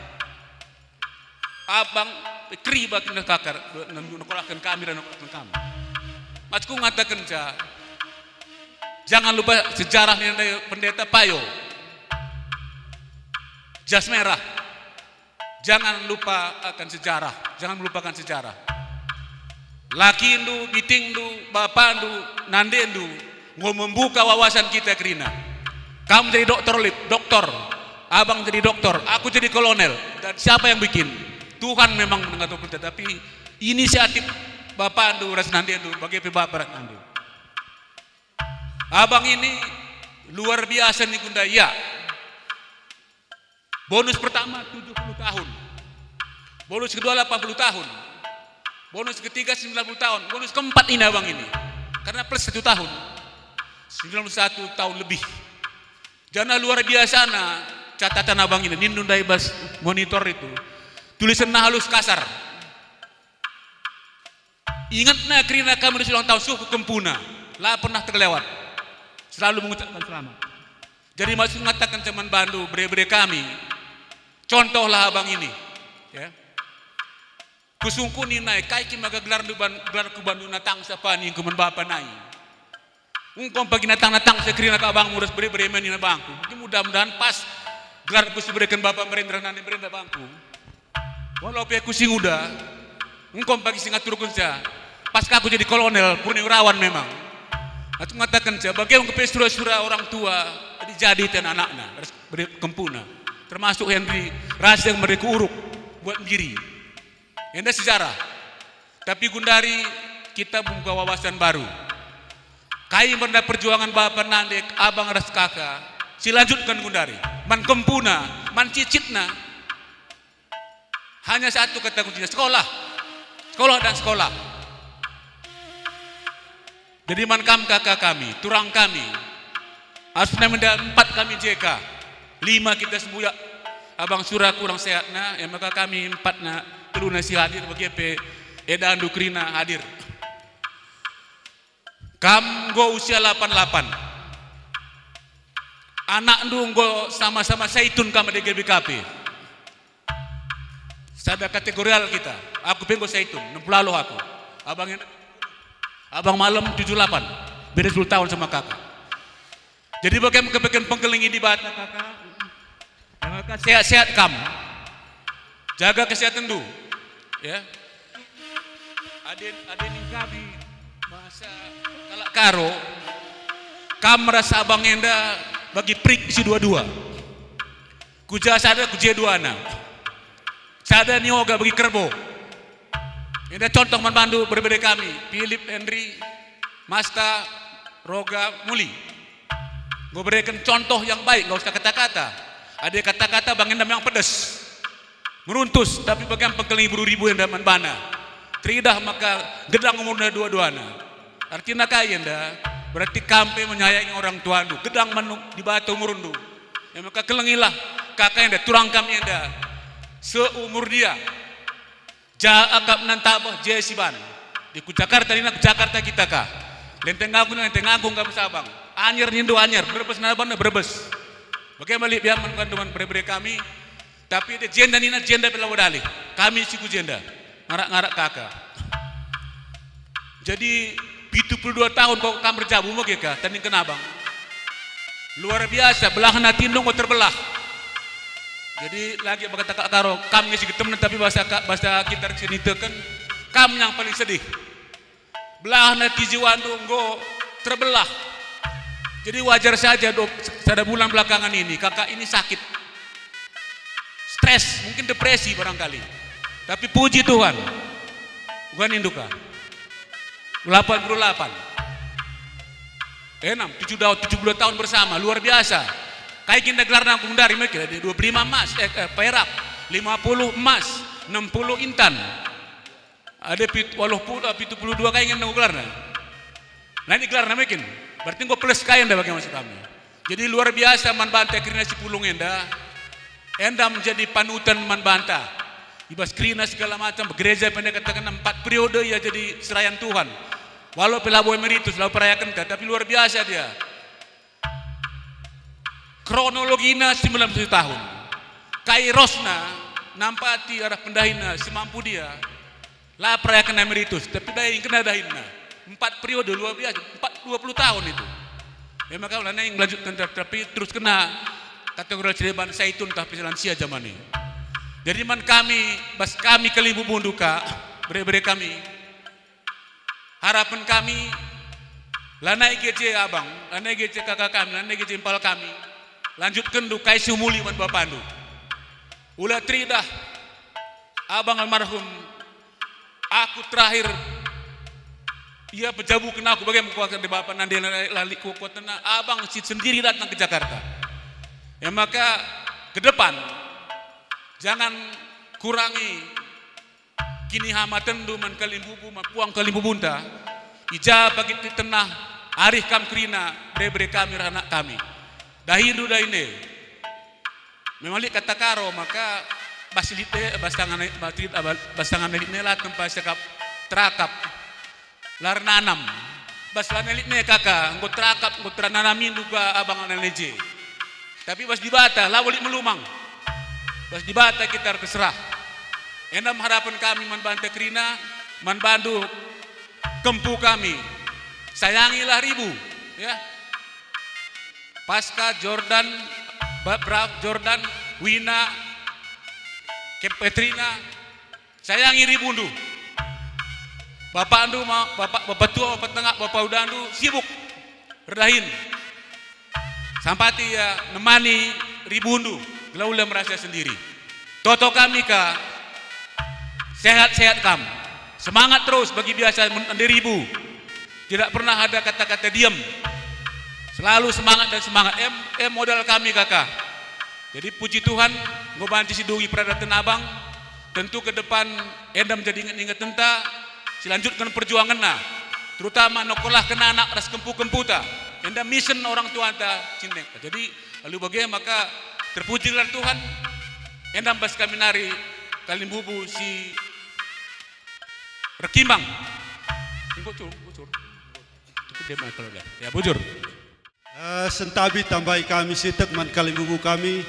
abang keri bagi kakar, nukolahkan kami dan nukolahkan kami. Macku ngatakan ja. Jangan lupa sejarah dari pendeta Payo. Jas merah. Jangan lupa akan sejarah. Jangan melupakan sejarah. Lakindu, bitingdu, bapandu, nandendu mau membuka wawasan kita kerina. Kamu jadi doktor. Abang jadi doktor, aku jadi kolonel. Dan siapa yang bikin? Tuhan memang mengatur kita. Tapi inisiatif bapandu, ras nandendu, bagi bapak nandu. Abang ini luar biasa nih Gunda, ya. Bonus pertama 70 tahun. Bonus kedua 80 tahun. Bonus ketiga 90 tahun. Bonus keempat ini abang ini. Karena plus 1 tahun. 91 tahun lebih. Jana luar biasa nah catatan abang ini. Nindun daibas monitor itu. Tulisan halus kasar. Ingat nah kerina kami di ulang tahun suku Kempuna. Lah pernah terlewat. Selalu mengucapkan selamat. Jadi masih mengatakan teman Bandu, bre-bre kami, contohlah abang ini. Ya. Kusungku ni naik, kai maga gelar ku Bandu natang siapa ni kuman bapa naik. Ungkom pagi natang sekrina ka abang muras bre-bre meni na bangku. Mudah-mudahan pas gelar ku diberikan bapak merendra nani merendra bangku. Walaupun aku sing udah, ungkom pagi singatur kunca. Pas aku jadi kolonel, purnawirawan memang. Aku mengatakan saja, bagaimana kepesura-sura orang tua dijadikan anaknya, Kempuna, termasuk Henry, rahasia yang mereka uruk buat diri. Ini sejarah. Tapi Gundari kita membuka wawasan baru. Kai benda perjuangan Bapak Nandek, Abang Ras Kakak, silanjutkan Gundari. Man Kempuna, man cicitna. Hanya satu kata kuncinya, sekolah. Sekolah dan sekolah. Jadi man kakak kami, turang kami, asna menda 4 kami JK, 5 kita sembuyak, abang surah kurang sehat na, maka kami 4 na telu nasi hadir bagi edan dukrina hadir. Kam go usia 88, anak go sama-sama Saitun kami di GBKP. Sada kategorial kita, aku penggo Saitun, 60 aku, abang malam 78, beda 10 tahun sama kakak. Jadi bagaimana kepekan pengkelingi di bata kakak, sehat-sehat kamu, jaga kesehatan dulu. ya. Aden kami bahasa kalak karo kam merasa abang enda bagi prik si dua-dua kuja sada kuja dua anak sada nioga bagi kerbo enda contoh manbandu berbeda kami Philip Henry Masta Roga Muli gue berikan contoh yang baik gak usah kata-kata ada kata-kata bang enda yang pedas meruntus tapi bagian pengkeling ribu enda manbana teridah maka gedang umurnya dua-duana artinya kaya enda berarti kampe menyayangi orang tuandu gedang manuk di batu umurundu ya maka kelengilah kakak enda turang kami enda seumur dia akap nantabah jesiban di Jakarta ini Jakarta kita kah lenteng agung kamu sabang anyar nindu anyar berbes naban berbes bagaimana biar menkanduman berbeda kami tapi ada jenda nina jenda pelawadali kami siku jenda ngarak-ngarak kakak. Jadi 72 tahun kau kamu berjabu mau kah? Tanding kenabang. Luar biasa, belahan hati nung terbelah. Jadi lagi berkata kak karo, kami sih ketemu tapi bahasa kita sini tekan, kami yang paling sedih. Belahan hati jiwa nunggu terbelah. Jadi wajar saja pada bulan belakangan ini kakak ini sakit, stres, mungkin depresi barangkali. Tapi puji Tuhan, bukan induka. 88, 70 tahun bersama, luar biasa. Kayak kita gelar nangkung dari mereka, 25 emas, perak, 50 emas, 60 intan. Ada 72 kayak yang nangkung gelar. Nah ini gelar mereka, berarti gue plus kayak anda bagi maksud kami. Jadi luar biasa man banta kirina si pulung enda menjadi panutan man banta. Ibas krina segala macam gereja pendek katakan 4 periode ya jadi serayan Tuhan walau pelabo emeritus lalu perayakan tapi luar biasa dia kronologina 90 tahun kairosna nampati arah pendahina semampu dia lah perayakan emeritus tapi dahin kena dahinna 4 periode luar biasa 20 tahun itu ya maka ulana yang melanjutkan tapi terus kena kategori cereban saitun tapi lansia zaman ini. Jadi man kami kelimbu bunduka bere-bere kami harapan kami lanai gece abang lanai gece kakak kami lanai gece impal kami lanjutkan du kai sumuli man bapandu ulah tridah abang almarhum aku terakhir ia pejabu kena aku bagaimana kuatkan di bapak nanti lali kuatkan abang sendiri datang ke Jakarta ya maka ke depan jangan kurangi kini hamatan du man kalimbubu puang kalimbubunta ija bagi tenah arih kam krina bre kami anak kami dahidu dahine memali kata karo maka basilite basangan elitne lah tempat sekap terakap lar nanam baslan elitne kakak nggo terakap nggo trananamin juga abang analeje tapi bas dibata lawali melumang bas dibata kita keserah. Endam harapan kami manbanta krina, manbandu kempu kami. Sayangilah ribu, ya. Pasca Jordan, Jordan, Wina, Petrina, sayangi ribundu. Bapak andu, bapak tua, bapak tengah, bapak udandu sibuk berdahin. Sampati ya nemani ribundu. Laulah merasa sendiri. Toto kami ka sehat-sehat kam. Semangat terus bagi biasa mendiribu. Tidak pernah ada kata-kata diam. Selalu semangat dan semangat. Modal kami kakak. Jadi puji Tuhan, ngobanci sidungi peradatan abang. Tentu ke depan enda menjadi ingat tenta. Silanjutkan perjuangan na. Terutama nokolah kena anak ras kempu-kemputa. Enda mission orang tua anta cinta. Jadi lalu bagaimana maka terpujilah Tuhan. Endam bas kami nari kalimbubu si Rekimbang. Bocor. Ya bujur. Sentabi tambahi kami sitek man kalimbubu kami.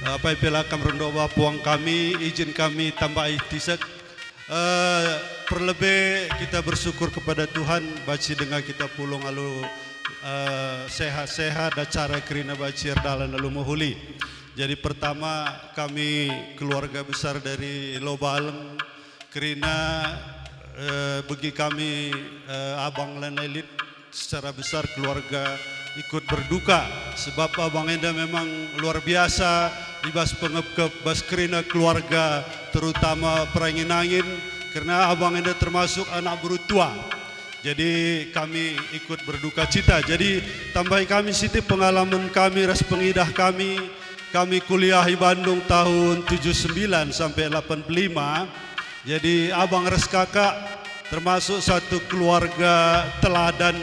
Apa pelakam rendoba puang kami izin kami tambahi tisek. Perlebih kita bersyukur kepada Tuhan baci dengan kita pulung alu sehat-sehat dan cara kerina bacir dalam lalu mohuli. Jadi pertama kami keluarga besar dari Lobalem karena bagi kami Abang Lana Elit secara besar keluarga ikut berduka sebab Abang Enda memang luar biasa ibas pengep bas kerina keluarga terutama Perangin-Angin karena Abang Enda termasuk anak berutua. Jadi kami ikut berduka cita. Jadi tambahi kami siti pengalaman kami ras pengidah kami kuliah di Bandung tahun 79 sampai 85. Jadi abang ras kakak termasuk satu keluarga teladan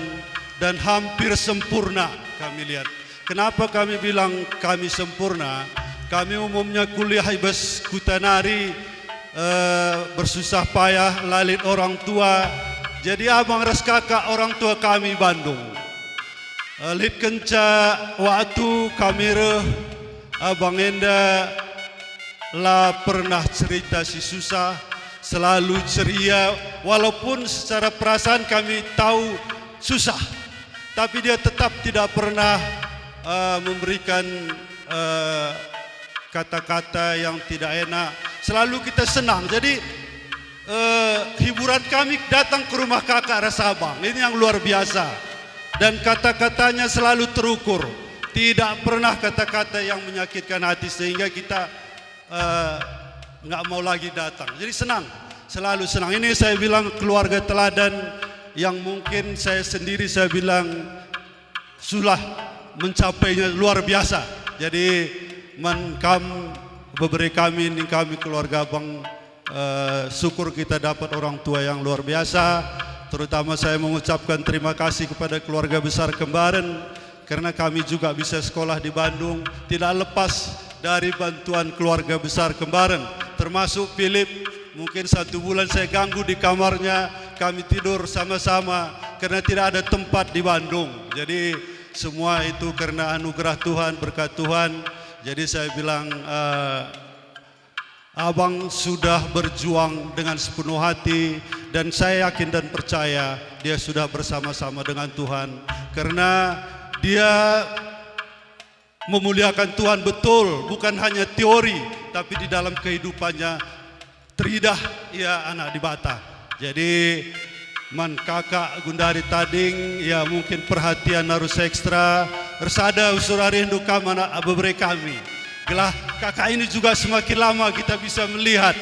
dan hampir sempurna kami lihat. Kenapa kami bilang kami sempurna? Kami umumnya kuliah ibas kutanari bersusah payah lalit orang tua. Jadi abang ras kakak orang tua kami Bandung. Lit kenca waktu kami Abang Enda lah pernah cerita si susah, selalu ceria, walaupun secara perasaan kami tahu susah, tapi dia tetap tidak pernah memberikan kata-kata yang tidak enak. Selalu kita senang. Jadi hiburan kami datang ke rumah kakak rasa abang. Ini yang luar biasa. Dan kata-katanya selalu terukur. Tidak pernah kata-kata yang menyakitkan hati sehingga kita nggak mau lagi datang. Jadi senang, selalu senang. Ini saya bilang keluarga teladan yang mungkin saya sendiri saya bilang sudah mencapainya luar biasa. Jadi beberapa kami ini kami keluarga abang syukur kita dapat orang tua yang luar biasa. Terutama saya mengucapkan terima kasih kepada keluarga besar Kembaran karena kami juga bisa sekolah di Bandung tidak lepas dari bantuan keluarga besar Kembaran, termasuk Philip. Mungkin 1 bulan saya ganggu di kamarnya, kami tidur sama-sama karena tidak ada tempat di Bandung. Jadi semua itu karena anugerah Tuhan, berkat Tuhan. Jadi saya bilang abang sudah berjuang dengan sepenuh hati dan saya yakin dan percaya dia sudah bersama-sama dengan Tuhan karena dia memuliakan Tuhan betul, bukan hanya teori, tapi di dalam kehidupannya teridah ia anak di Bata. Jadi kakak Gundari Tading ya mungkin perhatian harus ekstra. Bersada usur rindu kami anak beberapa kami. Gelah kakak ini juga semakin lama kita bisa melihat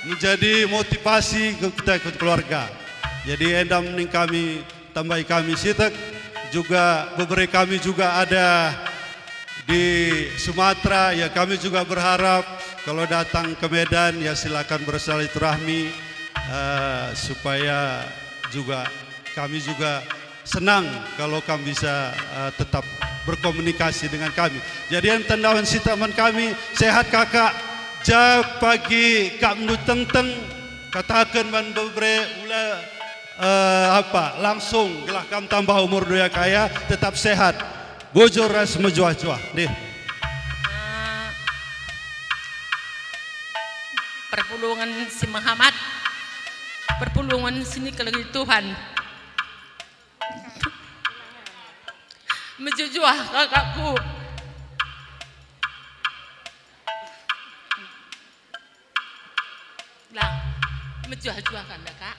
menjadi motivasi kita ke keluarga. Jadi endam nih kami tambahi kami sitek. Juga beberapa kami juga ada di Sumatera ya kami juga berharap kalau datang ke Medan ya silakan bersilaturahmi supaya juga kami juga senang kalau kami bisa tetap berkomunikasi dengan kami. Jadi yang tendawan si teman kami sehat kakak jak pagi kak menurut teng katakan man bebre ula langsung gelah kam tambah umur doya kaya tetap sehat bojor ras mejuah-juah nih. Perpulungan si Muhammad, perpulungan sini kalau Tuhan mejujuah kakakku lang mejuah-juah kan kak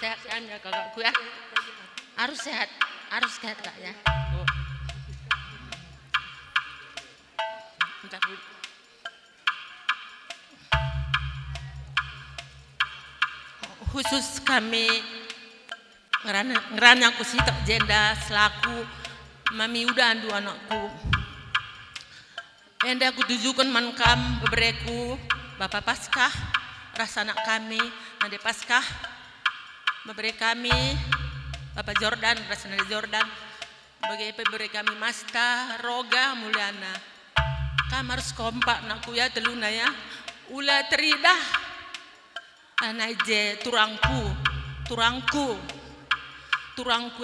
sehat kan ya kakakku ya harus sehat kak ya khusus kami ngerana aku sih tak jenda selaku mami udah andu anakku enda aku tujukan mankam bebereku Bapak Paskah rasa anak kami nade Paskah bebere kami Bapak Jordan rasa nade Jordan bagi bebere kami Masta Roga Mulyana kamu harus kompak nakku ya teluna ya ula teridah anak je turangku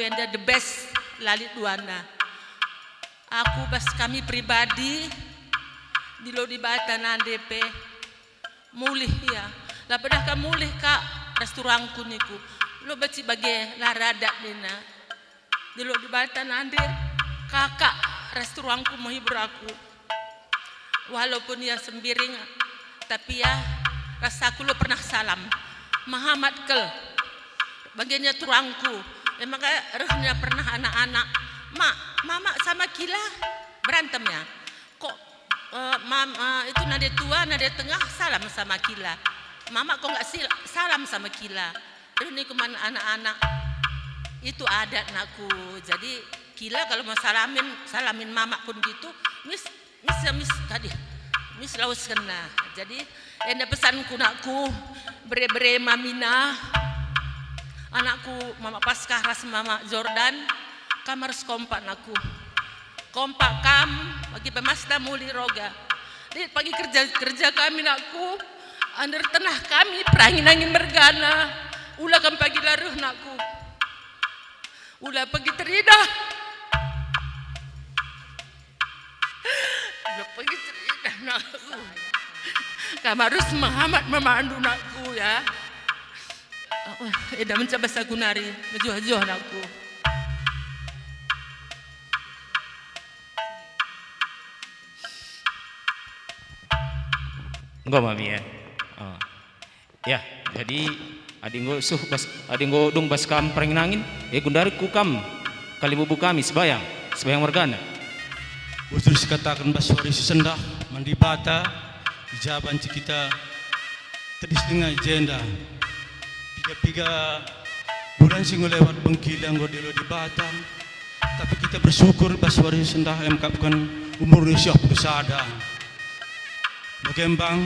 enda the best lalit duana aku pas kami pribadi di lo di Bata nandepe mulih ya lah pedah ka mulih kak resturangku niku lo baci bagi larada dena di lo di Bata nande kakak resturangku menghibur aku walaupun ya sembiring tapi ya rasaku lo pernah salam Muhammad kel bagiannya turangku maka rehnya pernah anak-anak mama sama Kila berantemnya kok mama itu nade tua nade tengah salam sama Kila mama kok nggak salam sama Kila ini kemana anak-anak itu adat nakku jadi Kila kalau mau salamin mama pun gitu mis tadi mis laus kena jadi enda pesanku nakku bere mamina anakku mama Paskah ras mama Jordan kamar kompak nakku kompak kam bagi pemasda muli roga di pagi kerja kami nakku under tenah kami perangin mergana ulah kam pagi laruh nakku ulah pagi teridah ulah pagi teridah nakku kam harus Muhammad memandu nakku ya eda mencoba sagunari menjuh-juh nakku enggak mami ya ya jadi adinggo dong bas kam perang nangin Gundari kukam kali bubu kami sebayang mergana Bujur katakan baswari sendah mandi bata ijaban kita tadi setengah agenda tiga bulan sing lewat bengkilang godelo di Batam tapi kita bersyukur baswari sendah emkapkan umur Indonesia bersada Bagembang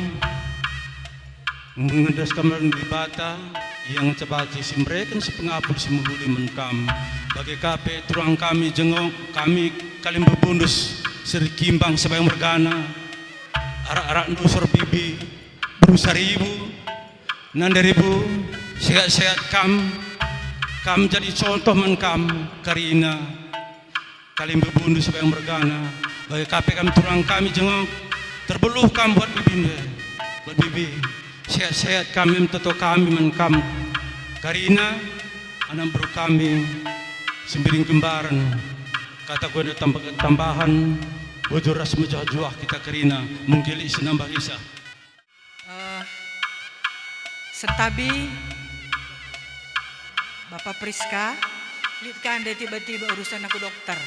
mengendas kamar di Bata yang cebaci simreken sepengapul simululi menkam bagi kape turang kami jengok kami kalim berbundus serikimbang sebayang mergana arak-arak nusur bibi berusaha ribu nanderibu sehat-sehat kam jadi contoh menkam karina kalim berbundus sebayang mergana bagi kape kami turang kami jengok terbeluh kam buat bibi sehat-sehat kami menteto kami menkam karina anak bro kami sembiring kembaran kata gue ada tambahan bojor ras mejah-juah kita karina mungkin isi nambah isa Sentabi Bapak Priska lihat kan dia tiba-tiba urusan aku dokter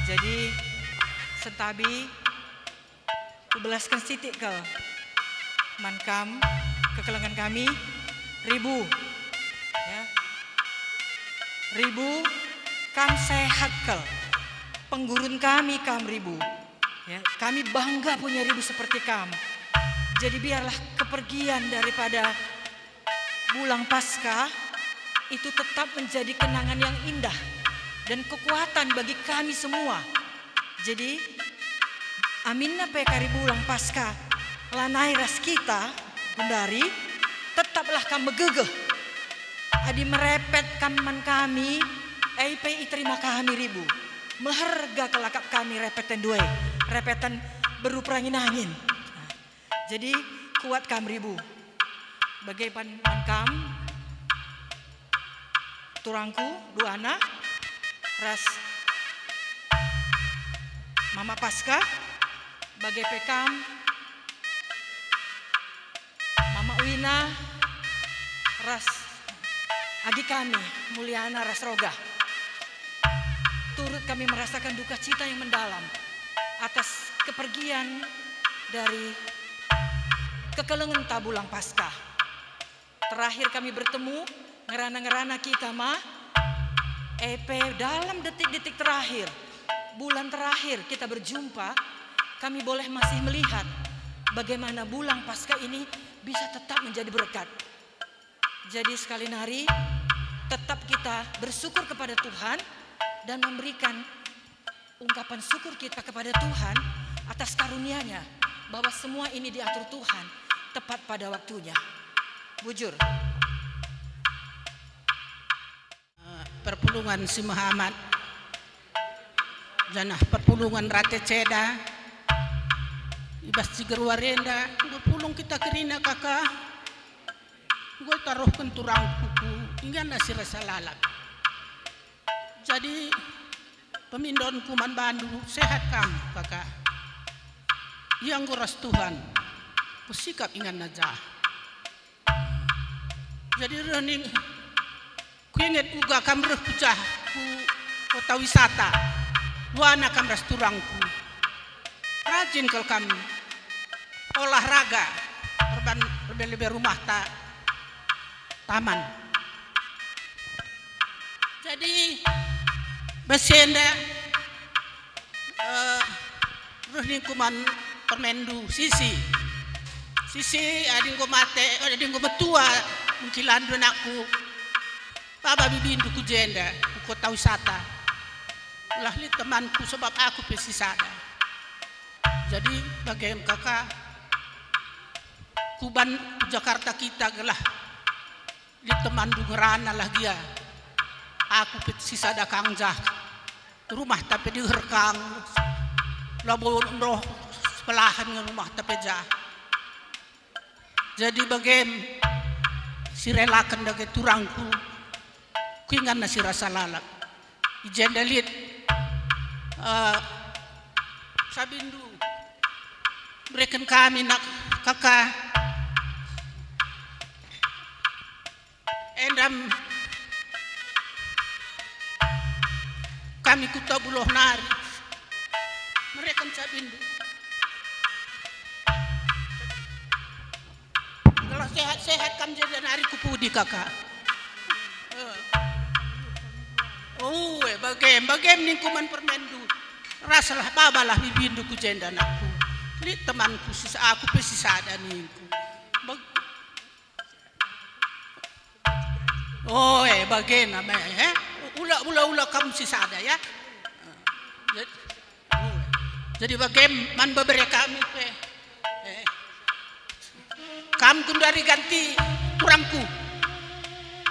jadi Sentabi kubelaskan sitik ke mankam kekelengan kami ribu ya ribu kam sehat kel penggurun kami kam ribu ya kami bangga punya ribu seperti kam jadi biarlah kepergian daripada bulan Paskah itu tetap menjadi kenangan yang indah dan kekuatan bagi kami semua jadi aminna pekari bulan Paskah lanai ras kita Gundari tetaplah kami megegeh adi merepet kaman kami EIPI terima kami ribu meharga kelakap kami repetan dua repetan berupangin angin jadi kuat kami ribu bagai pan-kam turangku dua anak ras mama Paskah bagai pekam mama Wina ras agi kami Mulyana ras Roga turut kami merasakan duka cita yang mendalam atas kepergian dari kekelengan tabulang Paskah terakhir kami bertemu ngerana-ngerana kita EP dalam detik-detik terakhir bulan terakhir kita berjumpa kami boleh masih melihat bagaimana bulan Paskah ini bisa tetap menjadi berkat. Jadi sekali hari tetap kita bersyukur kepada Tuhan dan memberikan ungkapan syukur kita kepada Tuhan atas karunia-Nya bahwa semua ini diatur Tuhan tepat pada waktunya. Bujur. Perpulungan si Muhammad janah perpulungan rate ceda ibas ciger warenda gue pulung kita kerina kakak gue taruh kenturang kuku hingga nasi rasa lalap jadi pemindon kuman bandu sehat kamu kakak yang guras Tuhan kusikap ingat najah Jadi rening ku inget uga kamreh pecah ku kota wisata. Luana kamras turangku. Rajin kalau kami olahraga lebih rumah taman. Jadi besenda rening kuman permendu sisi ading ko mate ading ko metua mungkilan anakku baba bibindu ku jenda ku kota wisata lah li temanku sebab aku pesisada jadi bagian kakak kuban Jakarta kita gelah li teman du ngerana lah dia aku pesisada kangjah rumah tapi diherkang labo roh sebelahan dengan rumah tapi jah jadi bagian si relakan dage turangku kuingan nasi rasa lalak ijen dalit sabindu berikan kami nak kakak endam kami kuta buloh nari mereka sabindu kalau sehat-sehat kam jadi nari kupudi kakak bagaim ning kuman permendu rasalah babalah bibindu ku jenda anakku li temanku sisa aku pesisada ningku bagain nama ula kamu sisada ya jadi bagaim man babere kami kamu kundari ganti kurangku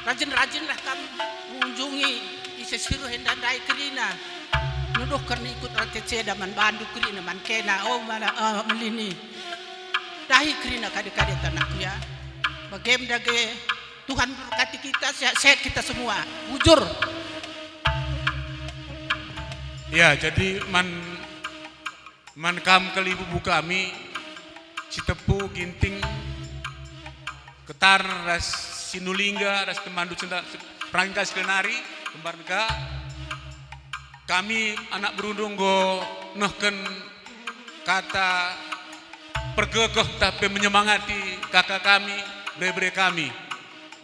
rajin-rajinlah kamu mengunjungi isesiru hendandai kerina nuduh karena ikut RTC daman bandu kerina man kena mana melini dahi kerina kade-kade tanakku ya bagaim dage Tuhan berkati kita sehat kita semua bujur ya jadi man kam kali bubu kami Citepu Ginting Ketar ras Sinulingga ras Temandu Prangkas Kenari kembar neka kami anak berundung go nohken kata pergegeh tapi menyemangati kakak kami bre kami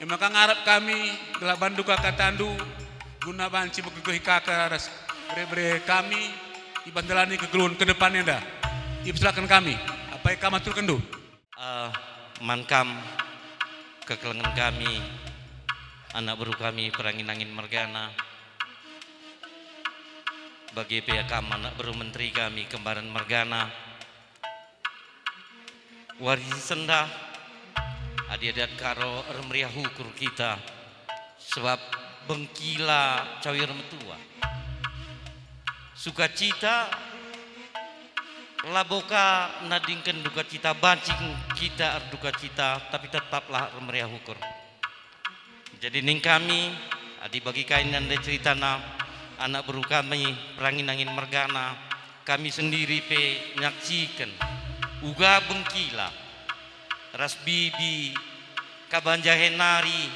maka ngarap kami gelah bandu kakak tandu guna banci begegeh kakak ras bre kami ibandelani kegelun ke depannya dah silakan kami apa yang kamu aturkan du mankam kekelengan kami anak baru kami perangin-angin mergana bagi pihak kami anak baru menteri kami kembaran mergana warisi sendah adat karo remriah hukur kita sebab bengkila cawir metua sukacita laboka nadingkan duka cita bancing kita duka cita tapi tetaplah remriah hukur jadi ning kami adi bagi kainan de ceritana anak baru kami perangin-angin mergana kami sendiri pe nyaksikan uga bengkila ras bibi kabanjahe nari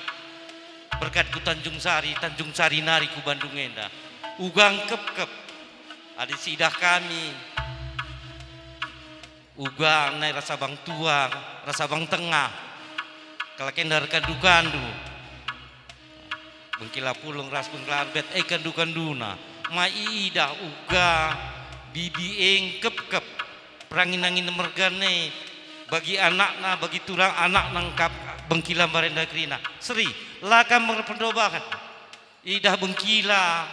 berkat ku Tanjung Sari nari ku Bandung enda ugang kep adi sidah kami uga nai rasa bang tua rasa bang tengah kalakendar kandu bengkila pulung ras bengkila arbet kandu-kanduna maidah uga bibi engkep perangin-angin mergane bagi anakna bagi turang anak nangkap bengkila barenda krina seri lakam merpendobakan idah bengkila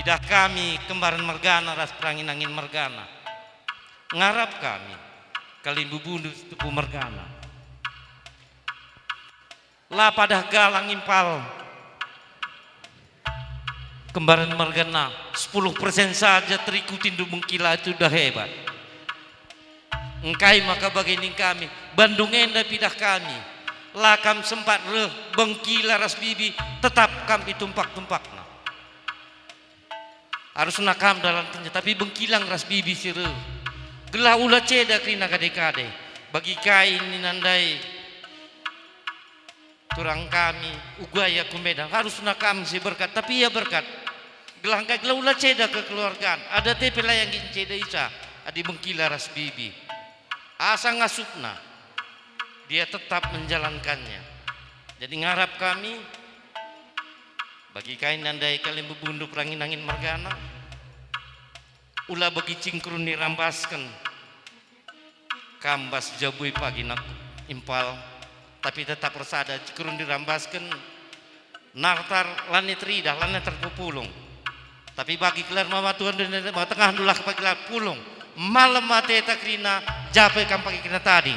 idah kami kembaran mergana ras perangin-angin mergana ngarap kami kalimbu bundu tepu mergana lah pada galang impal kembaran mergana 10% saja terikutin du bengkila itu udah hebat engkai maka bagini kami Bandung enda pidah kami lakam sempat bengkila ras bibi tetap kami tumpak-tumpakna harus nakam dalam tanya tapi bengkilang ras bibi sire gelah ula ceda krina kade-kade bagi kain ninandai turang kami ugaya kumeda harus nakam si berkat tapi ya berkat gelangkai gelaula ceda kekeluargaan ada tepe layang ceda isa adi bengkila ras bibi asa ngasupna dia tetap menjalankannya. Jadi ngarap kami bagi kain nandai kalian bebundu perangin angin margana ulah bagi cingkrun dirambaskan kambas jabui pagi nak impal tapi tetap resada cingkrun dirambaskan nartar lanit ridah lanit terpupulung tapi bagi kelar mama Tuhan dan tengah dulah kepagilah pulung malam mati takrina jape kam pagi kena tadi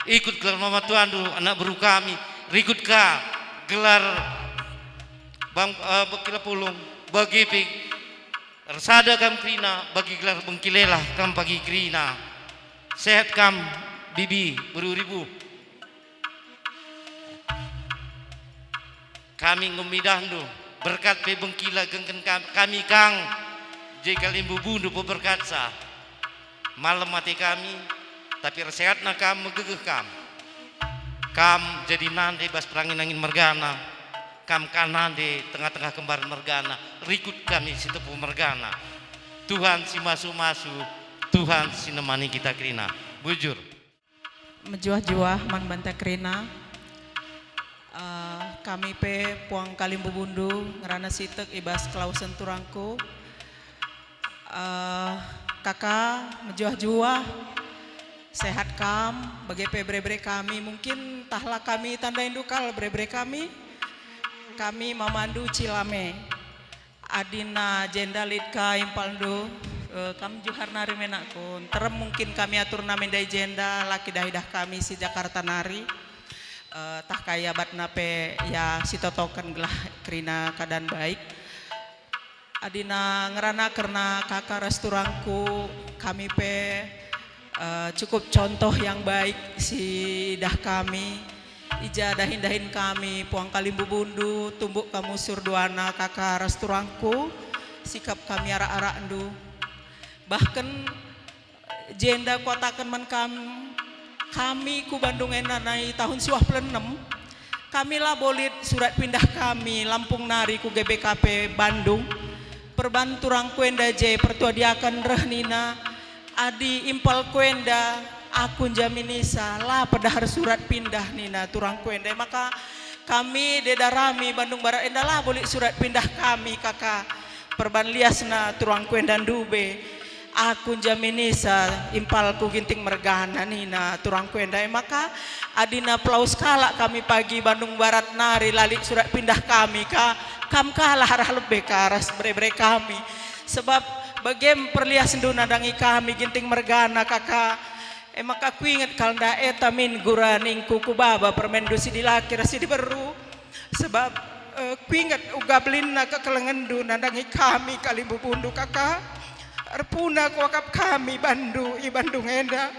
ikut gelar mama Tuhan dulu anak beru kami rikut ka gelar bang bekila pulung bagi pig resada kam krina bagi gelar bengkilelah kam pagi krina sehat kam bibi beribu kami ngumidandu berkat pe bengkila gengken kami kang jika limbu bundu berkatsa malam mati kami tapi resehatna kam megegeh kam jadi nande bas perangin angin mergana kam kanande tengah-tengah kembar mergana rikut kami si tepu mergana Tuhan si masu-masu Tuhan si nemani kita krina bujur menjuah-juah man banta krina kami pe puang kalimbu bundu ngerana sitek ibas klausen turangku kakak menjuah-juah sehat kam bagi pe bre-bre kami mungkin tahlah kami tanda indukal bre-bre kami memandu Cilame adina jendalit ka impaldo kami juhar nari menakun terem mungkin kami atur namendai jenda laki dahidah kami si Jakarta nari tah kaya batna pe ya si totokan gelah krina keadaan baik adina ngerana karena kakak resturangku kami pe cukup contoh yang baik si dah kami ija dahin kami puang kalimbu bundu tumbuk kamu surduana kakak resturangku sikap kami arak-arak endu bahkan jenda kotakan man kami ku Bandung enanai tahun 96 kami lah bolit surat pindah kami Lampung Nari ku GBKP Bandung perban turang kuenda je pertuadiakan rehnina adi impal kuenda akun jaminisa lah pedahar surat pindah nina turang kuenda maka kami dedarami Bandung Barat endalah boleh surat pindah kami kakak perban liasna turang kuenda dube akun jaminisa impalku ginting mergana nina turang kuenda maka adina plaus kalak kami pagi Bandung Barat nari lalik surat pindah kami kam kalah arah lebih ke arah bre-bre kami sebab bagem perlias nduna dangi kami ginting mergana kakak maka ku inget kalda eta min guraning kuku baba permendu si dilaki rasi diberu sebab ku inget ugablina ke kelengendu nandangi kami kalimbu bundu kakak arpuna kuakap kami Bandung i Bandung enda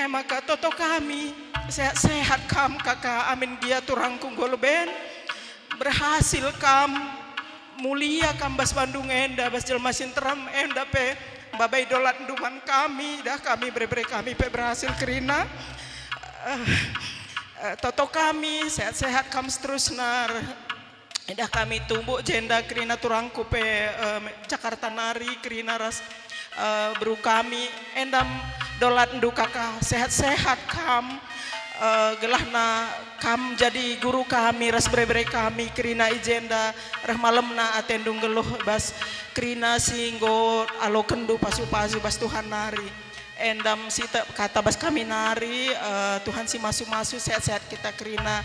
maka toto kami sehat-sehat kam kakak amin dia turang kunggolben berhasil kam mulia kam bas Bandung enda bas jelma sinteram enda pe babai dolat duman kami dah kami bre-bre kami pe berhasil kerina toto kami sehat-sehat kam seterusna dah kami tumbuk jenda kerina turangku pe Jakarta nari kerina ras beru kami endam dolat ndu kakak sehat-sehat kam gelahna kam jadi guru kami ras bre-bre kami kerina ijenda rah malemna atendung geluh bas kerina singgo alo kendu pasu-pasu bas Tuhan nari endam sita kata bas kami nari Tuhan si masu-masu sehat-sehat kita kerina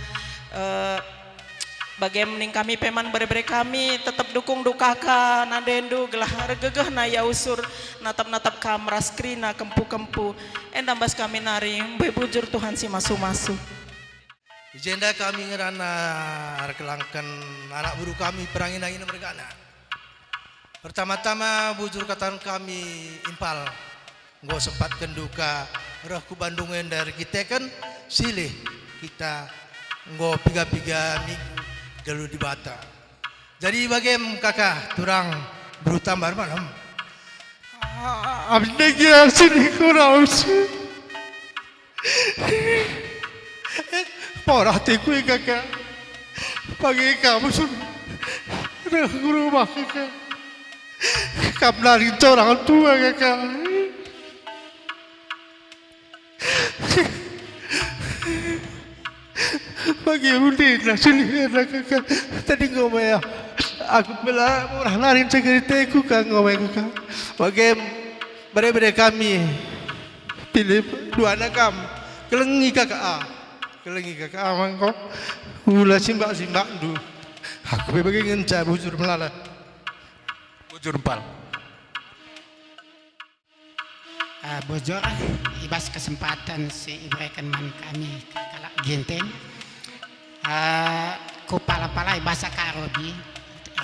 bagaimana kami peman bre-bre kami tetap dukung dukaka nandendu gelah regegeh na ya usur natap-natap kamras krina kempu-kempu endam bas kami nari bebujur Tuhan si masu-masu jenda kami ngerana kelangkan anak buru kami perangin-angin mergana pertama-tama bujur katan kami impal nggo sempat kenduka roh ku Bandung dari kita kan silih kita nggo piga-piga minggu galu di bata jadi bagaimana kakak turang berutambar malam abdi sini kurang Porah hatiku ya kakak. Pagi kamu sudah rumah kakak. Kamu lari orang tua kakak. Pagi undi nasi kakak. Tadi ngomong ya. Aku bela orang lain segeriteku kan ngomong kakak. Pagi bare-bare kami pilih dua anak kamu. Kelengi kakak. Kelengi kakak amang kok. Ulah simbak du. Aku bagi ngenca bujur melala. Bujur empal. Bojor ibas kesempatan si ibrekan man kami kalak genteng. Ku pala-pala bahasa Karobi.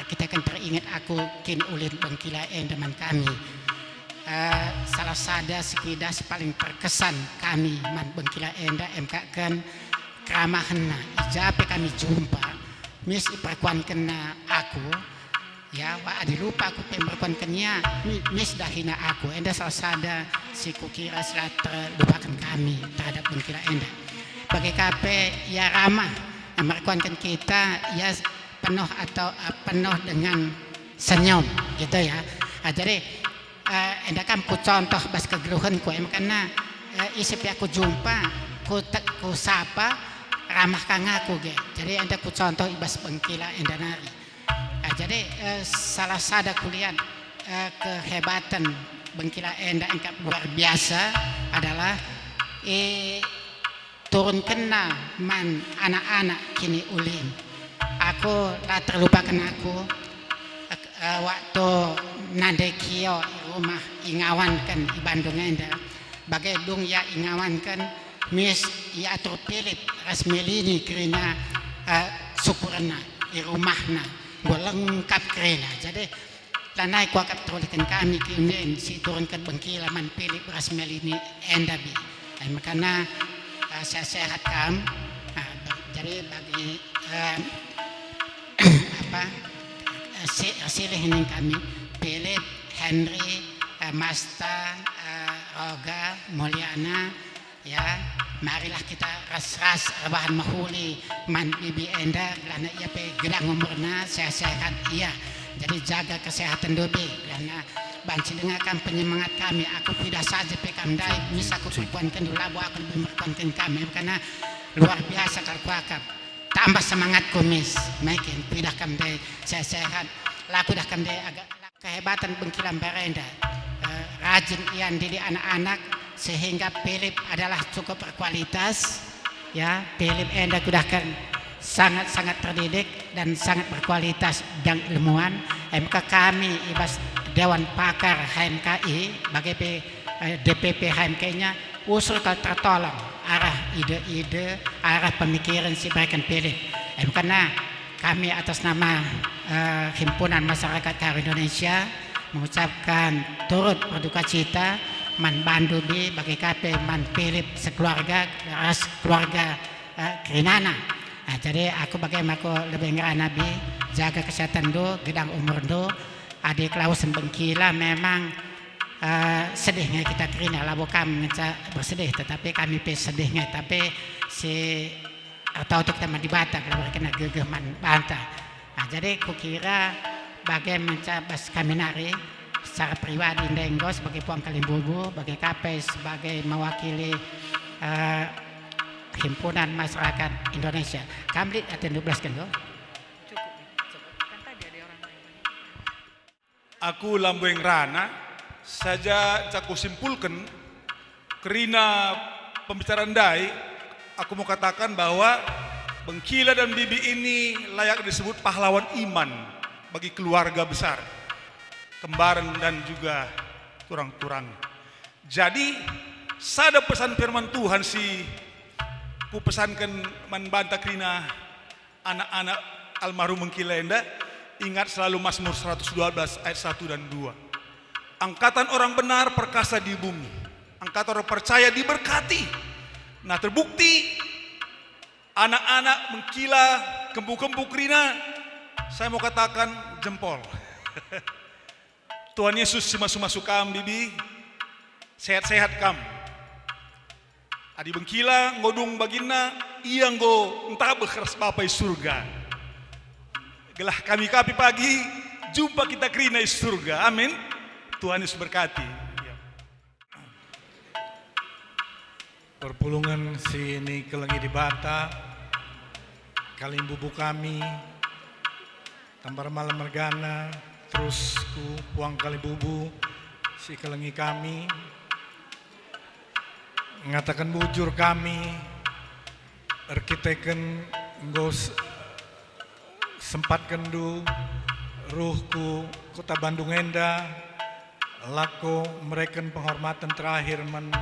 Kita kan teringat aku kin ulin bengkila teman kami. Salah sada sekidas paling terkesan kami man bengkila enda MK kan keramahna ijape kami jumpa mis iperkuan kena aku ya wa adi lupa aku pemberkuan kenya mis dahina aku enda salah sada si kukira selat terlupakan kami terhadap bengkila enda bagi kape ya ramah merkuankan kita ya penuh atau penuh dengan senyum gitu ya. Jadi enda kan ku contoh bas kegeluhan ku karena isip aku jumpa ku sapa ramah kang aku ge. Jadi enda ku contoh ibas bengkila enda nari. Jadi salah sada kuliah kehebatan bengkila enda engkap luar biasa adalah turun kena man anak-anak kini ulin. Aku tak terlupakan aku waktu nadekio rumah ingawan kan di Bandung enda. Bagai dung ya ingawan kan mis ya atur pilih resmelini kerana syukurna di rumahna gue lengkap kerana. Jadi tanai ku akap terolikan kami kini si turunkan bengkila man pilih resmelini enda bi. Makanya saya sehat kam. Jadi bagi silih ini kami pilih Henry, Masta, Roga, Mulyana ya marilah kita ras-ras bahan mahuli man bibi enda karena ia pe gedang umurna sehat iya jadi jaga kesehatan dobe karena banci dengarkan penyemangat kami aku tidak saja pe kamdai bisa aku perkuankan dulu aku lebih perkuankan kami karena luar biasa kalau akap tambah semangat kumis makin tidak kamdai sehat laku dah kamdai agak kehebatan bengkilan berenda rajin ian didik anak-anak sehingga Philip adalah cukup berkualitas ya Philip enda kudahkan sangat-sangat terdidik dan sangat berkualitas dan ilmuwan MK kami ibas Dewan Pakar HMKI bagi DPP HMK-nya usul kalau tertolong arah ide-ide arah pemikiran si Baikan Philip karena kami atas nama Himpunan Masyarakat Karo Indonesia mengucapkan turut berduka cita man bandu bi bagi kape man Philip sekeluarga ras keluarga Krinana. Jadi aku bagaimana aku lebih ngerana bi jaga kesehatan do gedang umur do adik lausan bengkila memang sedihnya kita Krina lah bukan bersedih tetapi kami pe sedihnya tapi si atau kita man dibata kalau kena gegeh man bantah. Jadi kukira bagaimana bas kami nari secara pribadi Ndenggo sebagai Puang Kalimbubu, sebagai KP, sebagai mewakili Himpunan Masyarakat Indonesia. Kami ada 12 kan lo? Aku Lambueng Rana saja caku simpulkan kerina pembicaraan dai aku mau katakan bahwa Bengkila dan Bibi ini layak disebut pahlawan iman bagi keluarga besar kembaran dan juga turang-turang. Jadi sada pesan firman Tuhan si ku pesankan man banta krina anak-anak almarhum Bengkila enda ingat selalu Mazmur 112 ayat 1 dan 2. Angkatan orang benar perkasa di bumi. Angkatan orang percaya diberkati. Nah terbukti anak-anak Bengkila kembu-kembu krina saya mau katakan jempol. Tuhan Yesus masuk kam bibi sehat-sehat kam. Adi bengkila ngodung bagina iya nggo entah bekeras bapai surga. Gelah kami kapi pagi jumpa kita kerina di surga. Amin. Tuhan Yesus berkati. Perpulungan sini kelengi di bata, kalimbubu kami, tampar malam mergana, terus ku puang kalimbubu, si kelengi kami, mengatakan bujur kami, arkiteken ngos sempat kendu, ruhku kota Bandung Enda, lako mereken penghormatan terakhir men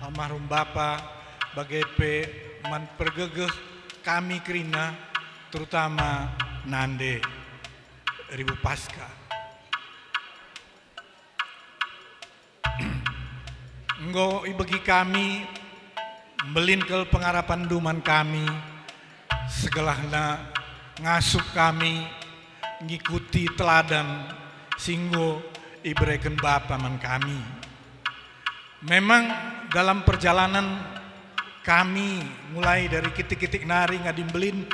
almarhum Bapa bagai man pergegeh kami kerina terutama nande ribu pasca. Enggo ibagi kami belin ke pengarapan duman kami segelahna ngasup kami ngikuti teladan singgo ibreken Bapa man kami. Memang dalam perjalanan kami mulai dari kitik-kitik nari ngadimbelin